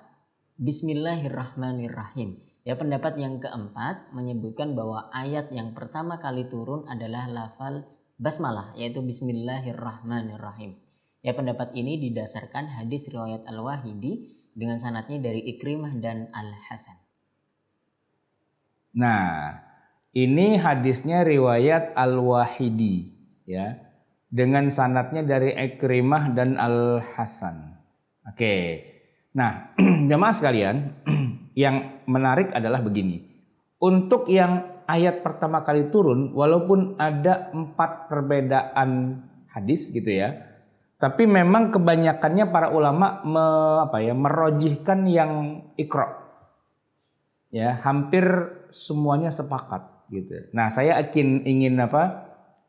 bismillahirrahmanirrahim. Ya, pendapat yang keempat menyebutkan bahwa ayat yang pertama kali turun adalah lafal basmalah, yaitu bismillahirrahmanirrahim. Ya, pendapat ini didasarkan hadis riwayat Al-Wahidi dengan sanadnya dari Ikrimah dan Al-Hasan. Nah, ini hadisnya riwayat Al-Wahidi ya, dengan sanadnya dari Ikrimah dan Al-Hasan. Oke. Nah, jamaah sekalian, yang menarik adalah begini. Untuk yang ayat pertama kali turun, walaupun ada 4 perbedaan hadis gitu ya, Tapi memang kebanyakannya para ulama merojihkan yang Iqra. Ya, hampir semuanya sepakat gitu. Nah, saya ingin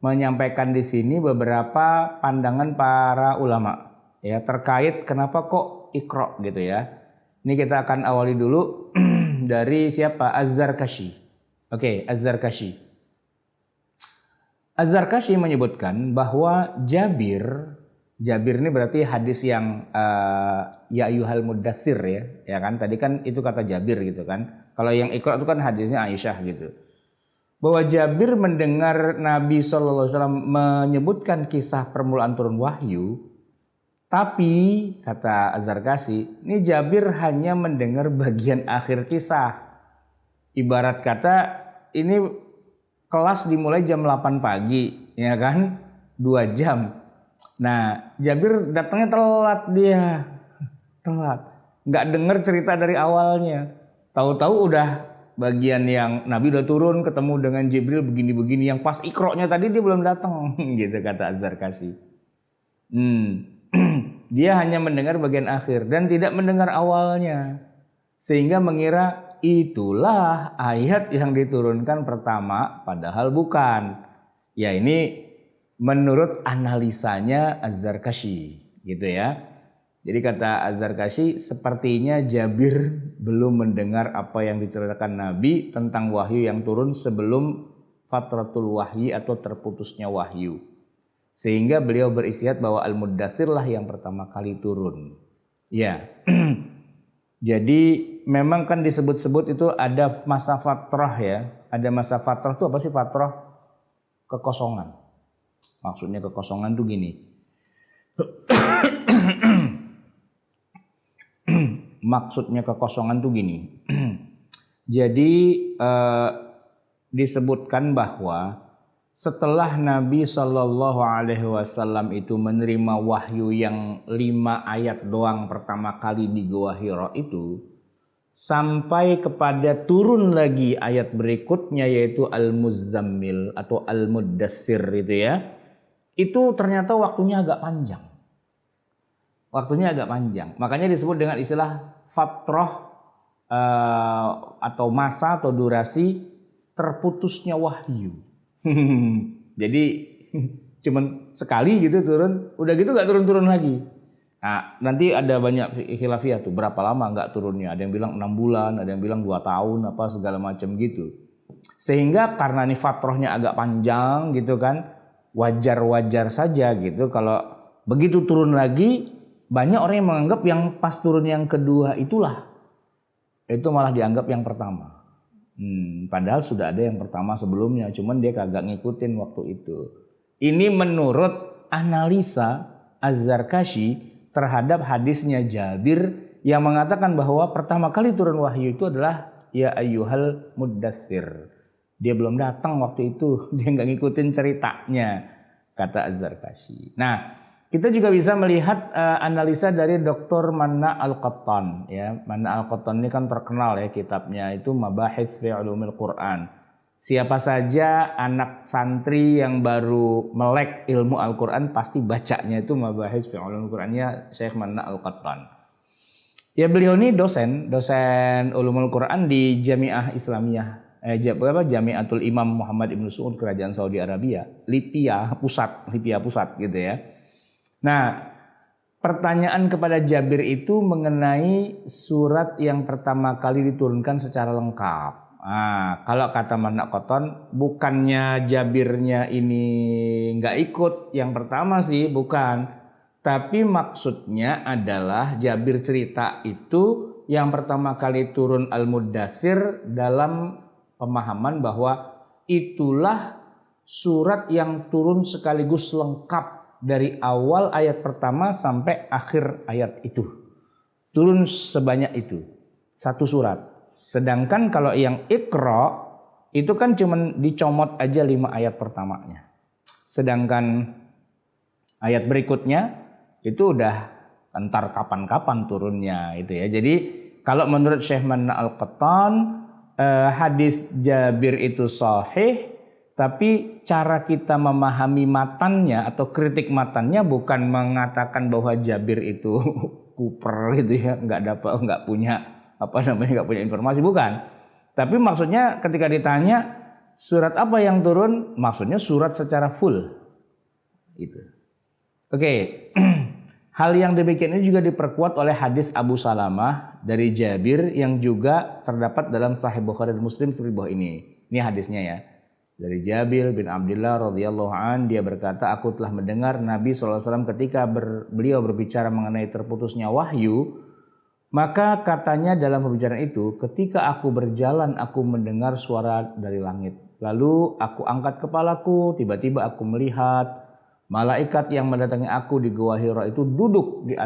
menyampaikan di sini beberapa pandangan para ulama ya terkait kenapa kok Iqra gitu ya. Ini kita akan awali dulu dari siapa? Az-Zarkashi. Oke, Az-Zarkashi. Az-Zarkashi menyebutkan bahwa Jabir ini berarti hadis yang ya ayyuhal muddatsir ya kan? Tadi kan itu kata Jabir gitu kan. Kalau yang Iqra itu kan hadisnya Aisyah gitu. Bahwa Jabir mendengar Nabi SAW menyebutkan kisah permulaan turun wahyu, tapi kata Az-Zarkashi, ini Jabir hanya mendengar bagian akhir kisah. Ibarat kata ini kelas dimulai jam 8 pagi, ya kan? 2 jam. Nah, Jabir datangnya telat dia. Telat. Nggak dengar cerita dari awalnya. Tahu-tahu udah bagian yang Nabi udah turun ketemu dengan Jibril begini-begini, yang pas Iqra-nya tadi dia belum datang gitu kata Az-Zarkashi. Dia hanya mendengar bagian akhir dan tidak mendengar awalnya, sehingga mengira itulah ayat yang diturunkan pertama, padahal bukan. Ya, ini menurut analisanya Az-Zarkashi gitu ya. Jadi kata Az-Zarkashi, sepertinya Jabir belum mendengar apa yang diceritakan Nabi tentang wahyu yang turun sebelum fatratul wahyi atau terputusnya wahyu. Sehingga beliau beristihad bahwa Al-Muddatsir lah yang pertama kali turun. Ya. Jadi memang kan disebut-sebut itu ada masa fatrah ya. Ada masa fatrah itu apa sih fatrah? Kekosongan. Maksudnya kekosongan tuh gini. Maksudnya kekosongan tuh gini. Jadi disebutkan bahwa setelah Nabi Shallallahu Alaihi Wasallam itu menerima wahyu yang 5 ayat doang pertama kali di Gua Hira itu, sampai kepada turun lagi ayat berikutnya yaitu Al-Muzammil atau Al-Muddatsir itu ya, itu ternyata waktunya agak panjang. Waktunya agak panjang. Makanya disebut dengan istilah fatrah atau masa atau durasi terputusnya wahyu. Jadi cuman sekali gitu turun, udah gitu gak turun-turun lagi. Nah, nanti ada banyak khilafiyah tuh berapa lama gak turunnya. Ada yang bilang 6 bulan, ada yang bilang 2 tahun, apa segala macam gitu. Sehingga karena ini fatrahnya agak panjang gitu kan, wajar-wajar saja gitu kalau begitu turun lagi. Banyak orang yang menganggap yang pas turun yang kedua itulah, itu malah dianggap yang pertama. Padahal sudah ada yang pertama sebelumnya, cuman dia kagak ngikutin waktu itu. Ini menurut analisa Az-Zarkashi terhadap hadisnya Jabir yang mengatakan bahwa pertama kali turun wahyu itu adalah ya ayyuhal muddatsir. Dia belum datang waktu itu, dia nggak ngikutin ceritanya, kata Az-Zarkashi. Nah, kita juga bisa melihat analisa dari Dr. Manna Al-Qattan ya. Manna Al-Qattan ini kan terkenal ya kitabnya itu Mabahits fi Ulumil Quran. Siapa saja anak santri yang baru melek ilmu Al-Quran pasti bacanya itu Mabahits fi Ulumil Qurannya Syekh Manna Al-Qattan. Ya, beliau ini dosen Ulumul Quran di Jamiah Islamiyah Jamiatul Imam Muhammad Ibn Saud Kerajaan Saudi Arabia, Lipia Pusat gitu ya. Nah, pertanyaan kepada Jabir itu mengenai surat yang pertama kali diturunkan secara lengkap. Nah, kalau kata Manna Al-Qattan, bukannya Jabirnya ini nggak ikut yang pertama sih, bukan. Tapi maksudnya adalah Jabir cerita itu yang pertama kali turun Al-Muddatsir dalam pemahaman bahwa itulah surat yang turun sekaligus lengkap dari awal ayat pertama sampai akhir ayat itu. Turun sebanyak itu. Satu surat. Sedangkan kalau yang Iqra itu kan cuma dicomot aja 5 ayat pertamanya. Sedangkan ayat berikutnya itu udah entar kapan-kapan turunnya itu ya. Jadi kalau menurut Syekh Manna Al-Qattan hadis Jabir itu sahih, tapi cara kita memahami matannya atau kritik matannya bukan mengatakan bahwa Jabir itu kuper gitu ya, nggak punya nggak punya informasi, bukan. Tapi maksudnya ketika ditanya surat apa yang turun, maksudnya surat secara full. Gitu. Oke. Hal yang demikian ini juga diperkuat oleh hadis Abu Salamah dari Jabir yang juga terdapat dalam Sahih Bukhari dan Muslim seperti bawah ini. Ini hadisnya ya. Dari Jabir bin Abdullah radhiyallahu an, dia berkata, aku telah mendengar Nabi SAW ketika beliau berbicara mengenai terputusnya wahyu, maka katanya dalam pembicaraan itu, ketika aku berjalan aku mendengar suara dari langit. Lalu aku angkat kepalaku, tiba-tiba aku melihat malaikat yang mendatangi aku di Gua Hira itu duduk di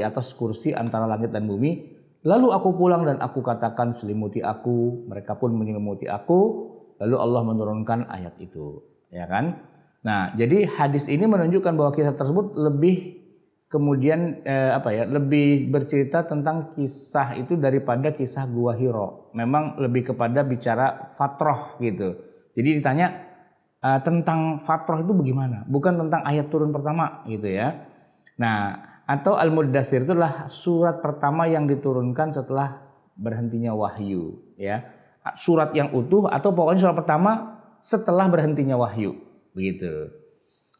atas kursi antara langit dan bumi. Lalu aku pulang dan aku katakan selimuti aku, mereka pun menyelimuti aku. Lalu Allah menurunkan ayat itu, ya kan? Nah, jadi hadis ini menunjukkan bahwa kisah tersebut lebih kemudian lebih bercerita tentang kisah itu daripada kisah Gua Hira. Memang lebih kepada bicara fatrah gitu. Jadi ditanya tentang fatrah itu bagaimana? Bukan tentang ayat turun pertama gitu ya. Nah, atau Al-Muddatsir itu adalah surat pertama yang diturunkan setelah berhentinya wahyu ya. Surat yang utuh atau pokoknya surat pertama setelah berhentinya wahyu begitu.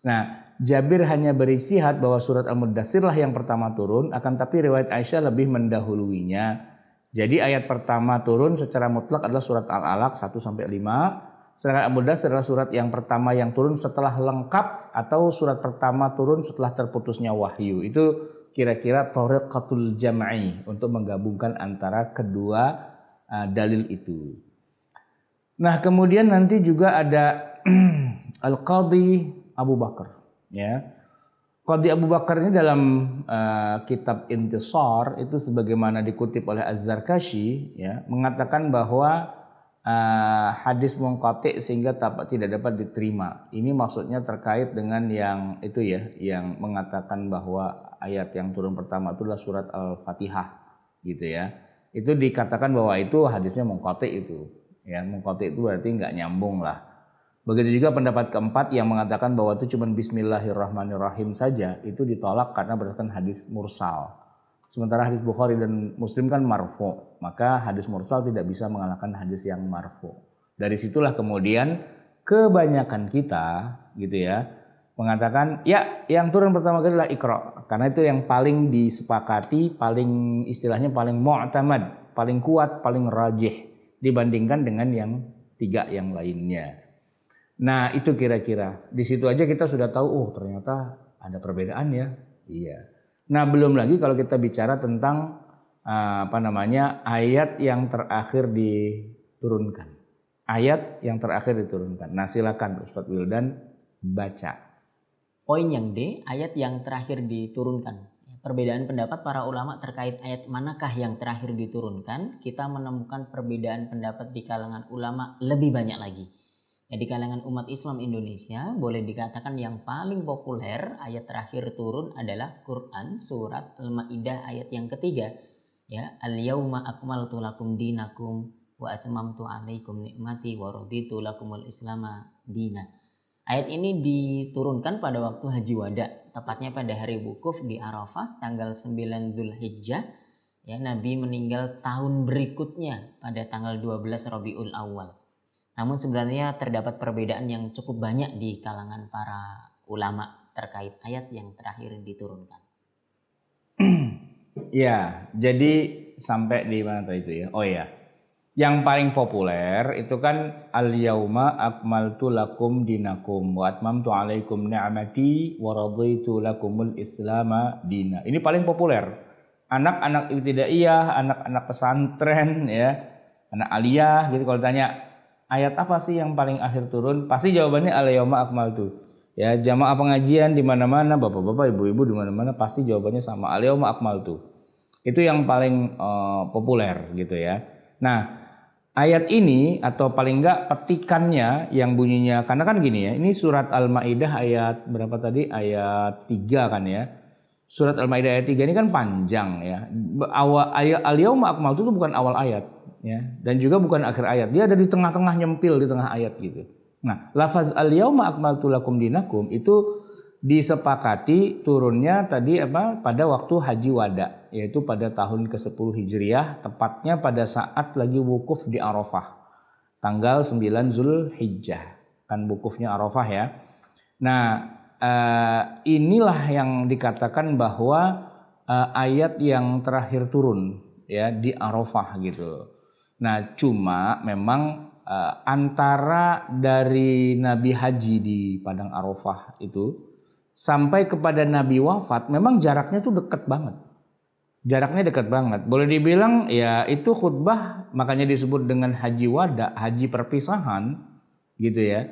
Nah, Jabir hanya beristihad bahwa surat Al-Muddatsir lah yang pertama turun, akan tapi riwayat Aisyah lebih mendahuluinya. Jadi ayat pertama turun secara mutlak adalah surat Al-Alaq 1 sampai 5. Sedangkan Al-Muddatsir adalah surat yang pertama yang turun setelah lengkap atau surat pertama turun setelah terputusnya wahyu. Itu kira-kira thariqatul jam'i untuk menggabungkan antara kedua dalil itu. Nah, kemudian nanti juga ada Al-Qadhi Abu Bakar ya. Qadhi Abu Bakar ini dalam kitab Intisar itu sebagaimana dikutip oleh Az-Zarkashi ya, mengatakan bahwa hadis munqati sehingga tidak dapat diterima. Ini maksudnya terkait dengan yang itu ya, yang mengatakan bahwa ayat yang turun pertama itu adalah surat Al-Fatihah gitu ya. Itu dikatakan bahwa itu hadisnya munqati itu. Ya, munqati itu berarti nggak nyambung lah. Begitu juga pendapat keempat yang mengatakan bahwa itu cuma Bismillahirrahmanirrahim saja, itu ditolak karena berdasarkan hadis mursal. Sementara hadis Bukhari dan Muslim kan marfu, maka hadis mursal tidak bisa mengalahkan hadis yang marfu. Dari situlah kemudian kebanyakan kita gitu ya mengatakan ya yang turun pertama kali adalah Iqra, karena itu yang paling disepakati, paling istilahnya paling mu'tamad, paling kuat, paling rajih dibandingkan dengan yang tiga yang lainnya. Nah, itu kira-kira di situ aja kita sudah tahu, oh ternyata ada perbedaan ya. Iya. Nah, belum lagi kalau kita bicara tentang ayat yang terakhir diturunkan. Ayat yang terakhir diturunkan. Nah, silakan Ustadz Wildan baca. Poin yang D, ayat yang terakhir diturunkan. Perbedaan pendapat para ulama terkait ayat manakah yang terakhir diturunkan, kita menemukan perbedaan pendapat di kalangan ulama lebih banyak lagi. Ya, di kalangan umat Islam Indonesia boleh dikatakan yang paling populer ayat terakhir turun adalah Quran surat Al-Maidah ayat yang ketiga ya, al-yauma akmaltu lakum dinakum wa atmamtu alaikum nikmati wa raditu lakumul islama dina. Ayat ini diturunkan pada waktu Haji Wada, tepatnya pada hari wukuf di Arafah tanggal 9 Dzulhijjah ya. Nabi meninggal tahun berikutnya pada tanggal 12 Rabiul Awal. Namun sebenarnya terdapat perbedaan yang cukup banyak di kalangan para ulama terkait ayat yang terakhir diturunkan. Ya, jadi sampai di mana tadi itu ya? Oh ya, yang paling populer itu kan al-yauma akmaltu lakum dinakum wa atmamtu alaikum ni'mati wa raditu lakumul islama dina. Ini paling populer. Anak-anak ibtidaiyah, anak-anak pesantren ya, anak aliyah gitu kalau tanya ayat apa sih yang paling akhir turun? Pasti jawabannya al-yauma akmaltu. Ya, jamaah pengajian di mana-mana, bapak-bapak, ibu-ibu di mana-mana pasti jawabannya sama, al-yauma akmaltu. Itu yang paling populer gitu ya. Nah, ayat ini atau paling enggak petikannya yang bunyinya, karena kan gini ya, ini surat Al-Maidah ayat berapa tadi? Ayat 3 kan ya. Surat Al-Maidah ayat 3 ini kan panjang ya. Awal ayat al-yauma akmaltu itu bukan awal ayat. Ya, dan juga bukan akhir ayat, dia ada di tengah-tengah, nyempil di tengah ayat gitu. Nah, lafaz al-yauma akmaltu lakum dinakum itu disepakati turunnya tadi pada waktu haji wada, yaitu pada tahun ke-10 Hijriah, tepatnya pada saat lagi wukuf di Arafah. Tanggal 9 Zulhijjah. Kan wukufnya Arafah ya. Nah, inilah yang dikatakan bahwa ayat yang terakhir turun ya di Arafah gitu. Nah, cuma memang antara dari Nabi haji di Padang Arafah itu sampai kepada Nabi wafat memang jaraknya tuh dekat banget. Jaraknya dekat banget. Boleh dibilang ya itu khutbah, makanya disebut dengan haji wada, haji perpisahan gitu ya.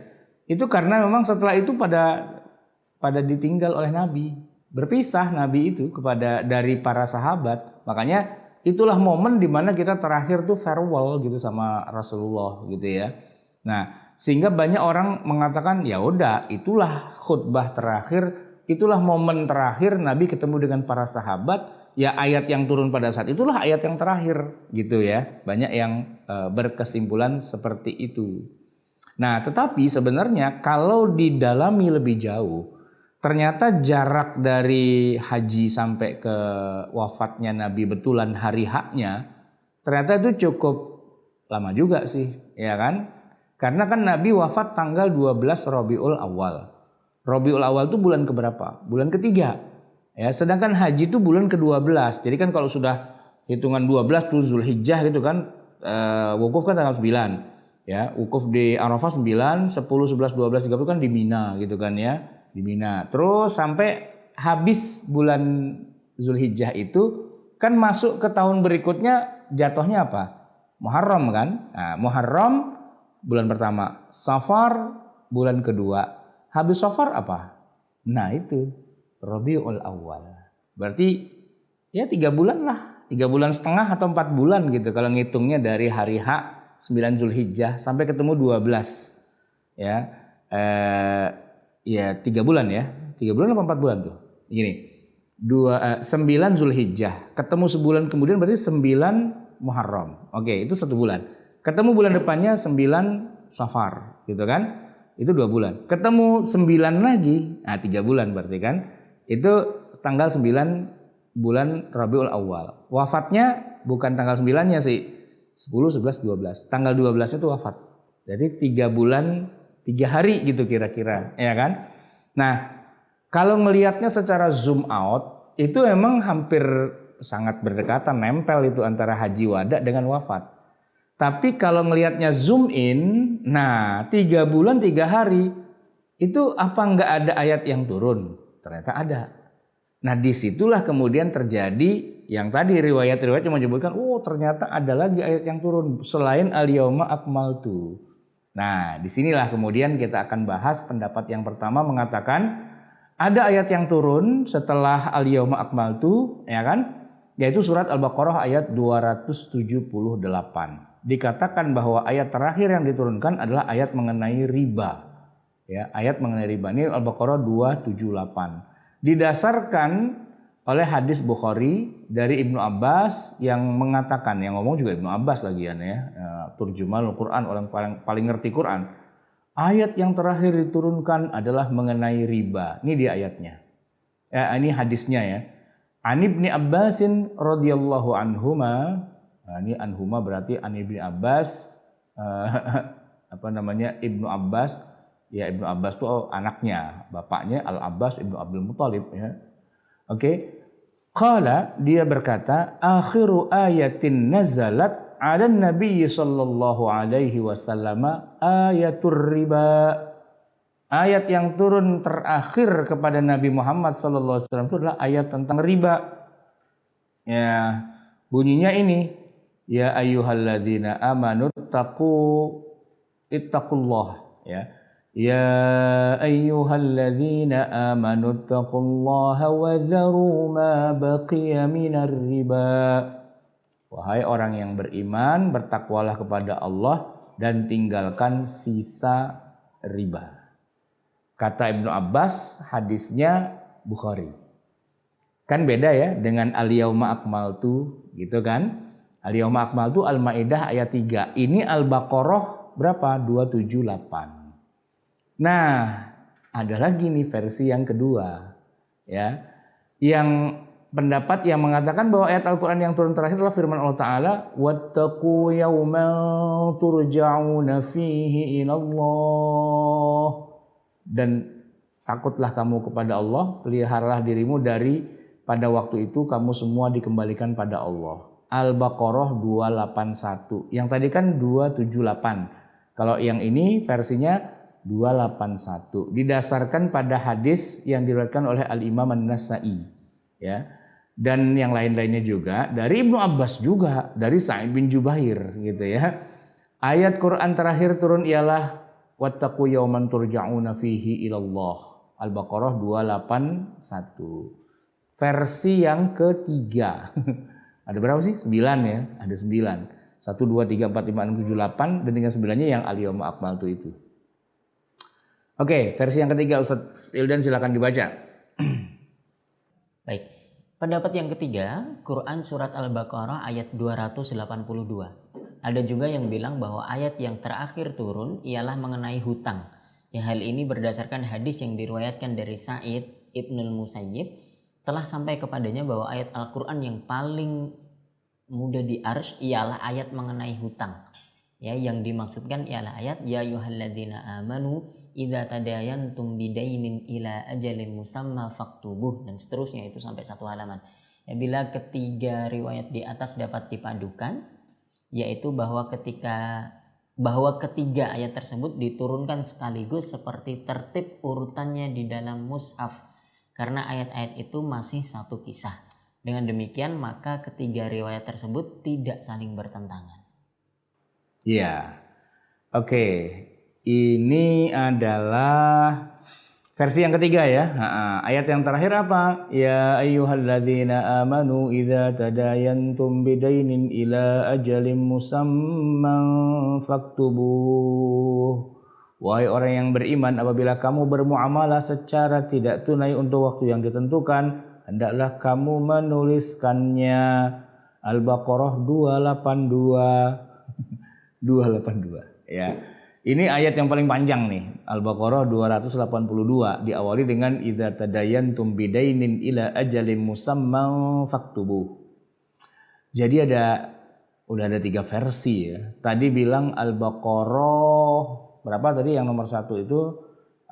Itu karena memang setelah itu pada ditinggal oleh Nabi. Berpisah Nabi itu dari para sahabat. Makanya itulah momen dimana kita terakhir tuh farewell gitu sama Rasulullah gitu ya. Nah, sehingga banyak orang mengatakan ya udah itulah khutbah terakhir, itulah momen terakhir Nabi ketemu dengan para sahabat, ya ayat yang turun pada saat itulah ayat yang terakhir gitu ya. Banyak yang berkesimpulan seperti itu. Nah, tetapi sebenarnya kalau didalami lebih jauh, ternyata jarak dari haji sampai ke wafatnya Nabi betulan hari haknya ternyata itu cukup lama juga sih, ya kan? Karena kan Nabi wafat tanggal 12 Rabiul Awal. Rabiul Awal itu bulan keberapa? Bulan ketiga. Ya, sedangkan haji itu bulan ke-12. Jadi kan kalau sudah hitungan 12 tuh Zulhijjah gitu kan, wukuf kan tanggal 9. Ya, wukuf di Arafah 9, 10, 11, 12, 13 kan di Mina gitu kan ya. Di Mina. Terus sampai habis bulan Zulhijjah itu kan masuk ke tahun berikutnya jatuhnya apa? Muharram kan? Nah, Muharram bulan pertama, Safar bulan kedua. Habis Safar apa? Nah itu Rabiul Awal. Berarti ya 3 bulan lah, 3 bulan setengah atau 4 bulan gitu kalau ngitungnya dari hari H 9 Zulhijjah sampai ketemu 12 ya. Ya 3 bulan ya. 3 bulan atau 4 bulan tuh. Gini. 9 Zulhijjah. Ketemu sebulan kemudian berarti 9 Muharram. Oke, itu 1 bulan. Ketemu bulan depannya 9 Safar, gitu kan? Itu 2 bulan. Ketemu 9 lagi, nah 3 bulan berarti kan? Itu tanggal 9 bulan Rabiul Awal. Wafatnya bukan tanggal 9-nya sih. 10, 11, 12. Tanggal 12 itu wafat. Jadi 3 bulan 3 hari gitu kira-kira, ya kan? Nah, kalau ngelihatnya secara zoom out, itu emang hampir sangat berdekatan, nempel itu antara haji wada dengan wafat. Tapi kalau ngelihatnya zoom in, nah 3 bulan 3 hari, itu apa nggak ada ayat yang turun? Ternyata ada. Nah disitulah kemudian terjadi yang tadi riwayat-riwayat yang menyebutkan, oh ternyata ada lagi ayat yang turun selain al-yauma akmaltu. Nah, disinilah kemudian kita akan bahas pendapat yang pertama mengatakan ada ayat yang turun setelah al-yauma akmaltu, ya kan? Yaitu surat Al-Baqarah ayat 278. Dikatakan bahwa ayat terakhir yang diturunkan adalah ayat mengenai riba. Ya, ayat mengenai riba ini Al-Baqarah 278. Didasarkan oleh hadis Bukhari dari Ibnu Abbas yang mengatakan, yang ngomong juga Ibnu Abbas lagian ya, turjumanul Quran, orang paling ngerti Quran. Ayat yang terakhir diturunkan adalah mengenai riba. Ini dia ayatnya. Ini hadisnya ya. An Ibni Abbasin radhiyallahu anhuma. Nah, ini anhuma berarti an Ibni Abbas Ibnu Abbas. Ya Ibnu Abbas itu anaknya, bapaknya Al-Abbas Ibnu Abdul Muthalib ya. Oke. Qala, dia berkata, akhiru ayatin nazalat 'ala Nabi sallallahu alaihi wasallam ayatur riba. Ayat yang turun terakhir kepada Nabi Muhammad sallallahu alaihi wasallam itu adalah ayat tentang riba. Ya, bunyinya ini, ya ayyuhalladzina amanu ittaqullah ya. Ya ayyuhalladzina amanu taqullaha wa dharu ma baqiya minar riba. Wahai orang yang beriman, bertakwalah kepada Allah dan tinggalkan sisa riba. Kata Ibnu Abbas, hadisnya Bukhari. Kan beda ya dengan al-yauma akmaltu gitu kan. Al-yauma akmaltu Al-Maidah ayat 3. Ini Al-Baqarah berapa? 278. Nah, ada lagi nih versi yang kedua, ya, yang pendapat yang mengatakan bahwa ayat Al-Quran yang turun terakhir adalah firman Allah Ta'ala, wattaqu yawman turja'una fihi ilallah, dan takutlah kamu kepada Allah, peliharalah dirimu dari pada waktu itu kamu semua dikembalikan pada Allah. Al-Baqarah 281. Yang tadi kan 278. Kalau yang ini versinya 281. Didasarkan pada hadis yang diriwayatkan oleh Al-Imam An-Nasa'i, ya. Dan yang lain-lainnya juga dari Ibnu Abbas juga, dari Sa'id bin Jubair gitu ya. Ayat Quran terakhir turun ialah wattaqu yawman turja'una fihi ilallah. Al-Baqarah 281. Versi yang ketiga. Ada berapa sih? 9 ya. Ada 9. 1, 2, 3, 4, 5, 6, 7, 8. Dan dengan 9-nya yang al-yawma akmaltu itu. Oke, versi yang ketiga Ustaz Ildan silakan dibaca. Baik. Pendapat yang ketiga, Quran surat Al-Baqarah ayat 282. Ada juga yang bilang bahwa ayat yang terakhir turun ialah mengenai hutang. Ya, hal ini berdasarkan hadis yang diriwayatkan dari Sa'id Ibnul Musayyib, telah sampai kepadanya bahwa ayat Al-Quran yang paling mudah di arsy ialah ayat mengenai hutang. Ya, yang dimaksudkan ialah ayat ya ayyuhalladzina amanu idza tadayantum bidainin ila ajalin musamma faktubuh, dan seterusnya itu sampai satu halaman. Ya, bila ketiga riwayat di atas dapat dipadukan, yaitu bahwa ketiga ayat tersebut diturunkan sekaligus seperti tertib urutannya di dalam mushaf, karena ayat-ayat itu masih satu kisah. Dengan demikian maka ketiga riwayat tersebut tidak saling bertentangan. Iya. Oke. Ini adalah versi yang ketiga ya. Ayat yang terakhir apa? Ya ayyuhalladzina amanu idza tadayantum bidainin ila ajalin musamman faktubuh. Wahai orang yang beriman, apabila kamu bermuamalah secara tidak tunai untuk waktu yang ditentukan, hendaklah kamu menuliskannya. Al-Baqarah 282. 282 ya. Ini ayat yang paling panjang nih. Al-Baqarah 282 diawali dengan idza tadayantum bidainin ila ajalin musamman faktubuh. Jadi udah ada 3 versi ya. Tadi bilang Al-Baqarah berapa tadi yang nomor 1 itu?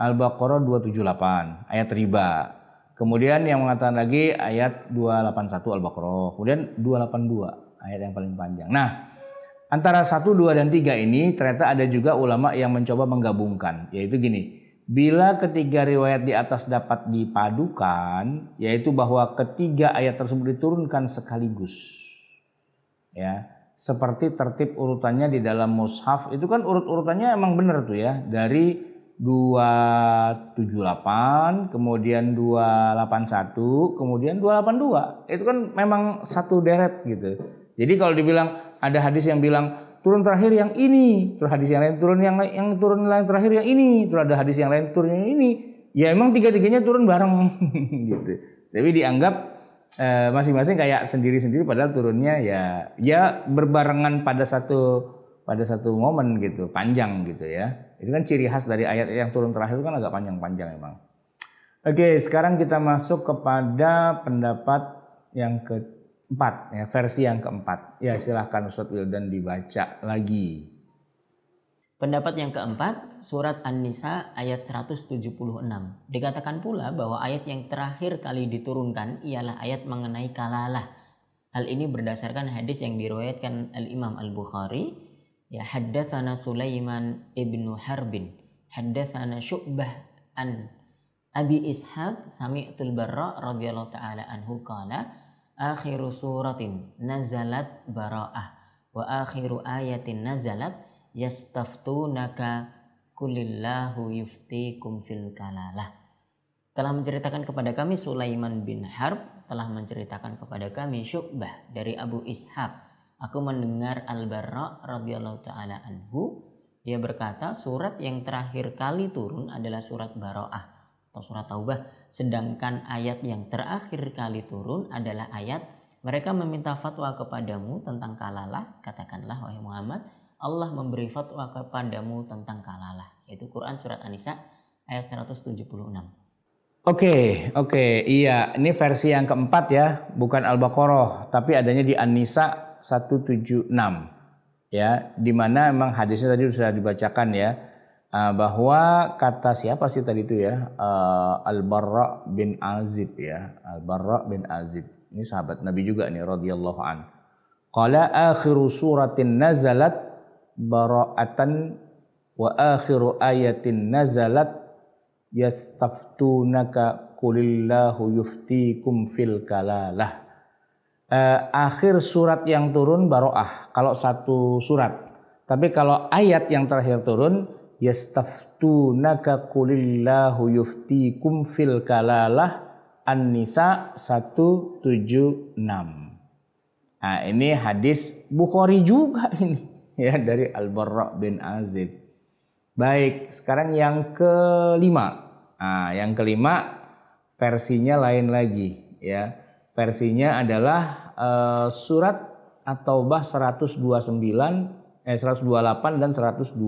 Al-Baqarah 278 ayat riba. Kemudian yang mengatakan lagi ayat 281 Al-Baqarah. Kemudian 282 ayat yang paling panjang. Nah, antara 1, 2, dan 3 ini ternyata ada juga ulama yang mencoba menggabungkan, yaitu gini. Bila ketiga riwayat di atas dapat dipadukan, yaitu bahwa ketiga ayat tersebut diturunkan sekaligus. Ya, seperti tertib urutannya di dalam mushaf, itu kan urut-urutannya emang benar tuh ya. Dari 278, kemudian 281, kemudian 282. Itu kan memang satu deret gitu. Jadi kalau dibilang ada hadis yang bilang turun terakhir yang ini, terus hadis yang lain turun yang turun yang terakhir yang ini, terus ada hadis yang lain turun yang ini, ya emang tiga-tiganya turun bareng gitu. Tapi dianggap masing-masing kayak sendiri-sendiri, padahal turunnya ya berbarengan pada satu momen gitu, panjang gitu ya. Itu kan ciri khas dari ayat yang turun terakhir itu kan agak panjang-panjang emang. Oke, sekarang kita masuk kepada pendapat yang keempat, ya, versi yang keempat. Ya, silahkan Ustaz Wildan dibaca lagi. Pendapat yang keempat, surat An-Nisa ayat 176. Dikatakan pula bahwa ayat yang terakhir kali diturunkan ialah ayat mengenai kalalah. Hal ini berdasarkan hadis yang diriwayatkan Al-Imam Al-Bukhari. Ya, haddatsana Sulaiman ibnu Harbin, haddatsana Syu'bah an Abi Ishaq sami'tul Barra radhiyallahu taala anhu qala akhiru suratin nazalat bara'ah wa akhiru ayatin nazalat yastaftunaka kulillahu yuftikum fil kalalah. Telah menceritakan kepada kami Sulaiman bin Harb, telah menceritakan kepada kami Syu'bah dari Abu Ishaq. Aku mendengar Al-Barra radhiyallahu taala anhu, dia berkata surat yang terakhir kali turun adalah surat Bara'ah atau surat Taubah, sedangkan ayat yang terakhir kali turun adalah ayat mereka meminta fatwa kepadamu tentang kalalah, katakanlah wahai Muhammad, Allah memberi fatwa kepadamu tentang kalalah, yaitu Quran surat An-Nisa ayat 176. Oke, iya, ini versi yang keempat ya, bukan Al-Baqarah, tapi adanya di An-Nisa 176. Ya, di mana memang hadisnya tadi sudah dibacakan ya, bahwa kata siapa sih tadi itu ya, Al-Barra bin Azib ya, Al-Barra bin Azib. Ini sahabat Nabi juga nih radhiyallahu an. Qala akhiru suratin nazalat bara'atan wa akhiru ayatin nazalat yastaftunaka qulillahu yuftikum fil kalalah. Akhir surat yang turun Baro'ah kalau satu surat. Tapi kalau ayat yang terakhir turun yastaftunaka qulillahu yuftikum fil kalalah, An-Nisa 176. Nah, ini hadis Bukhari juga ini ya, dari Al-Barra bin Azib. Baik, sekarang yang kelima. Nah, yang kelima versinya lain lagi ya. Versinya adalah surat At-Taubah 128 dan 129.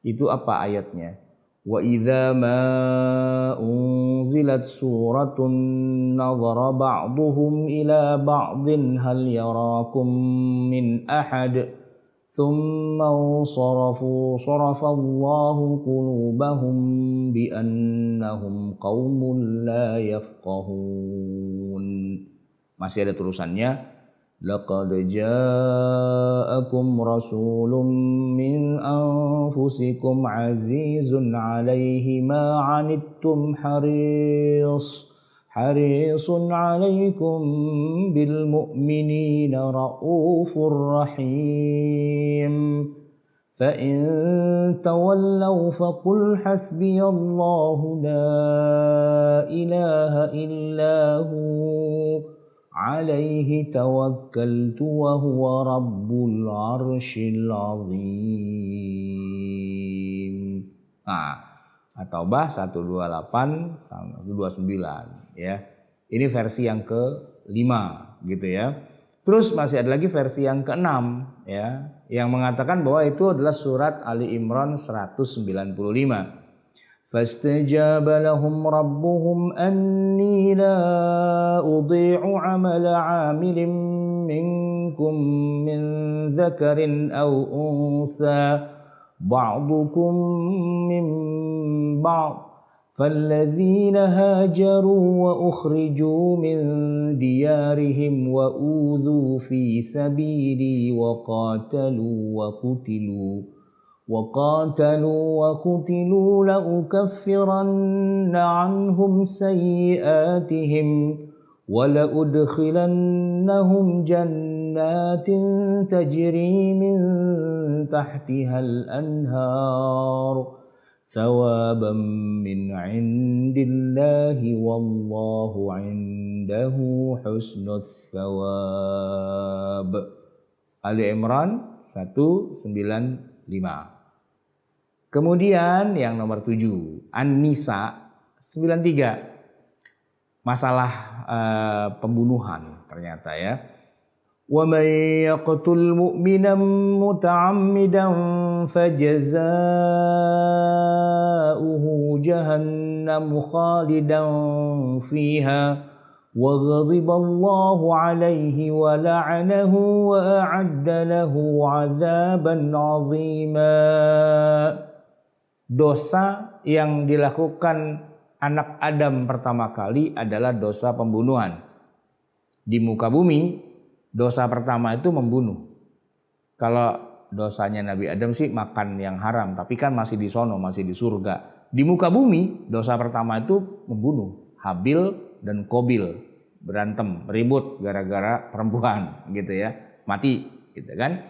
Itu apa ayatnya? Wa idza ma unzilat suratun nadhara ba'dhum ila ba'dhin hal yarakum min ahad thumma sarafallahu qulubahum bi annahum qaumun la yafqahun. Masih ada terusannya. Laqad ja'akum rasulun min anfusikum azizun 'alaihi ma 'anittum harisun 'alaikum bil mu'minina raufur rahim. Fa in tawallaw faqul hasbiyallahu la ilaha illahu alaihi tawakkaltu wa huwa rabbul arsyil azim. Nah, At-Taubah 128 129 ya. Ini versi yang kelima gitu ya. Terus masih ada lagi versi yang keenam ya, yang mengatakan bahwa itu adalah surat Ali Imran 195. فاستجاب لهم ربهم أني لا أضيع عمل عامل منكم من ذكر أو أنثى بعضكم من بعض فالذين هاجروا وأخرجوا من ديارهم وأوذوا في سبيلي وقاتلوا لأكفرن عنهم سيئاتهم ولأدخلنهم جنات تجري من تحتها الأنهار ثوابا من عند الله والله عنده حسن الثواب. Ali Imran 195. Kemudian yang nomor 7, An-Nisa 93. Masalah pembunuhan ternyata ya. Wa may yaqtul mu'minan muta'ammidan fajazā'uhu jahannam khalidan fiha wa ghadiballahu 'alaihi wa la'anahu wa a'adda lahu 'adzaban 'azima. Dosa yang dilakukan anak Adam pertama kali adalah dosa pembunuhan. Di muka bumi dosa pertama itu membunuh. Kalau dosanya Nabi Adam sih makan yang haram, tapi kan masih di sono, masih di surga. Di muka bumi dosa pertama itu membunuh. Habil dan Qabil berantem, ribut gara-gara perempuan gitu ya, mati gitu kan.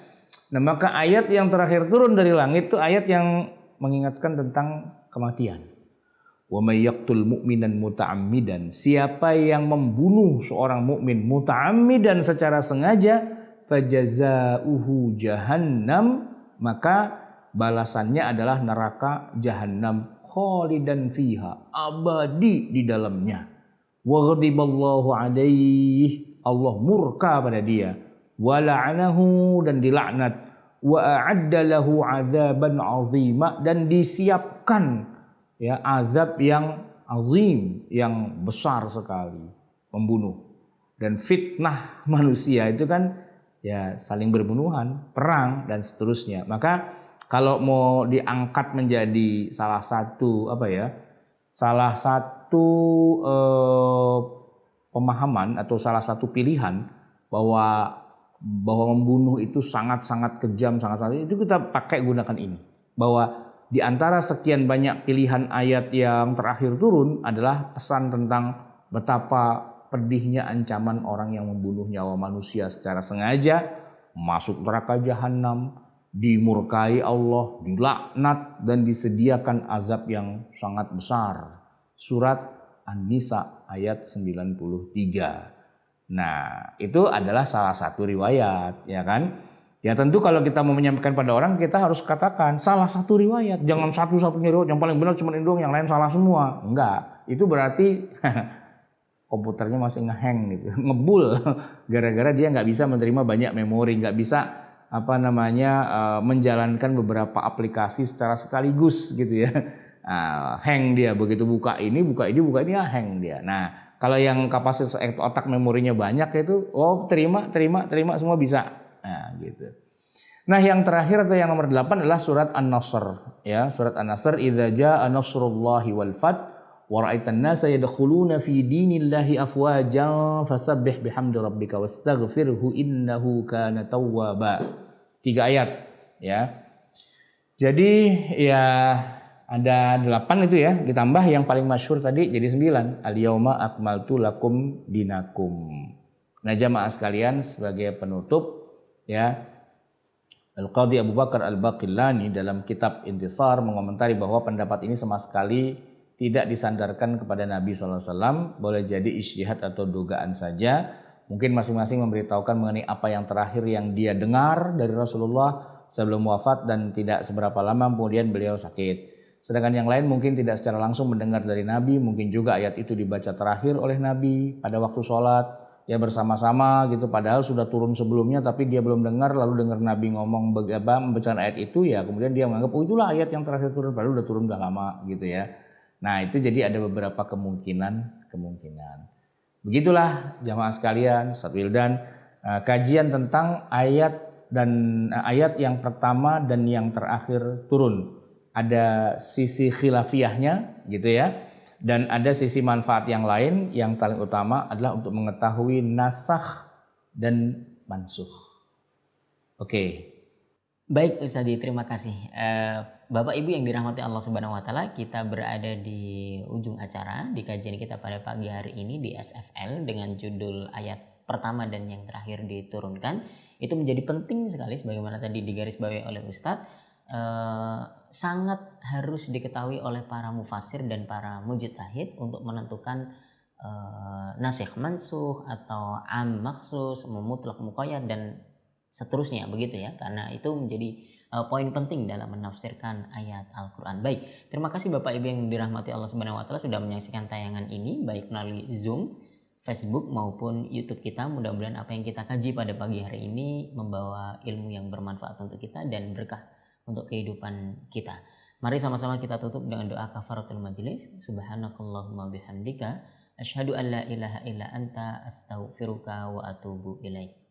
Nah, maka ayat yang terakhir turun dari langit itu ayat yang mengingatkan tentang kematian. Wa may yaqtul mu'minan muta'ammidan, siapa yang membunuh seorang mukmin muta'ammidan secara sengaja, fajazaa'uhu jahannam, maka balasannya adalah neraka jahannam khalidan fiha, abadi di dalamnya. Wa ghadiballahu 'alaihi, Allah murka pada dia, wa la'anahu, dan dilaknat, wa a'adda lahu 'adzaban 'azima, dan disiapkan ya, azab yang azim, yang besar sekali, membunuh. Dan fitnah manusia itu kan ya saling berbunuhan, perang dan seterusnya. Maka kalau mau diangkat menjadi salah satu pemahaman atau salah satu pilihan bahwa membunuh itu sangat-sangat kejam, sangat-sangat, itu kita pakai gunakan ini. Bahwa di antara sekian banyak pilihan ayat yang terakhir turun adalah pesan tentang betapa pedihnya ancaman orang yang membunuh nyawa manusia secara sengaja, masuk neraka jahanam, dimurkai Allah, dilaknat, dan disediakan azab yang sangat besar. Surat An-Nisa ayat 93. Nah, itu adalah salah satu riwayat, ya kan? Ya tentu kalau kita mau menyampaikan pada orang, kita harus katakan salah satu riwayat. Jangan satu-satunya riwayat, yang paling benar cuma ini doang, yang lain salah semua. Enggak, itu berarti komputernya masih ngehang gitu, ngebul. Gara-gara dia nggak bisa menerima banyak memori, nggak bisa menjalankan beberapa aplikasi secara sekaligus gitu ya. Hang dia, begitu buka ini, hang dia. Nah, kalau yang kapasitas otak memorinya banyak itu, terima semua bisa. Nah, gitu. Nah, yang terakhir atau yang nomor 8 adalah surat An-Nasr, ya. Surat An-Nasr, idza jaa nasrullahi wal fath wa ra'aitan nasa yadkhuluna fi dinillahi afwajan fasabbih bihamdi rabbika wastaghfirhu innahu kana tawwaba. 3 ayat, ya. Jadi ya ada 8 itu ya, ditambah yang paling masyhur tadi jadi 9. Al-yauma akmaltu lakum dinakum. Nah, jamaah sekalian, sebagai penutup ya, Al-Qadhi Abu Bakar Al-Baqillani dalam kitab Intisar mengomentari bahwa pendapat ini sama sekali tidak disandarkan kepada Nabi SAW, boleh jadi ijtihad atau dugaan saja. Mungkin masing-masing memberitahukan mengenai apa yang terakhir yang dia dengar dari Rasulullah sebelum wafat dan tidak seberapa lama kemudian beliau sakit. Sedangkan yang lain mungkin tidak secara langsung mendengar dari Nabi, mungkin juga ayat itu dibaca terakhir oleh Nabi pada waktu sholat, ya bersama-sama gitu, padahal sudah turun sebelumnya tapi dia belum dengar, lalu dengar Nabi ngomong membacaan ayat itu, ya kemudian dia menganggap itulah ayat yang terakhir turun, padahal udah turun udah lama gitu ya. Nah, itu jadi ada beberapa kemungkinan. Begitulah jamaah sekalian, Ustaz Wildan, kajian tentang ayat yang pertama dan yang terakhir turun. Ada sisi khilafiyahnya gitu ya, dan ada sisi manfaat yang lain. Yang paling utama adalah untuk mengetahui nasakh dan mansukh. Oke. Baik Ustadz, terima kasih. Bapak Ibu yang dirahmati Allah Subhanahu wa taala, kita berada di ujung acara di kajian kita pada pagi hari ini di SFL dengan judul ayat pertama dan yang terakhir diturunkan. Itu menjadi penting sekali sebagaimana tadi digarisbawahi oleh Ustadz. Sangat harus diketahui oleh para mufasir dan para mujtahid untuk menentukan nasikh mansukh atau am maksus, mutlaq muqayyad dan seterusnya begitu ya, karena itu menjadi poin penting dalam menafsirkan ayat Al-Qur'an. Baik, terima kasih Bapak Ibu yang dirahmati Allah Subhanahu wa taala sudah menyaksikan tayangan ini baik melalui Zoom, Facebook maupun YouTube kita. Mudah-mudahan apa yang kita kaji pada pagi hari ini membawa ilmu yang bermanfaat untuk kita dan berkah untuk kehidupan kita. Mari sama-sama kita tutup dengan doa kafaratul majlis. Subhanakallahumma bihamdika asyhadu an la ilaha illa anta astaghfiruka wa atubu ilaik.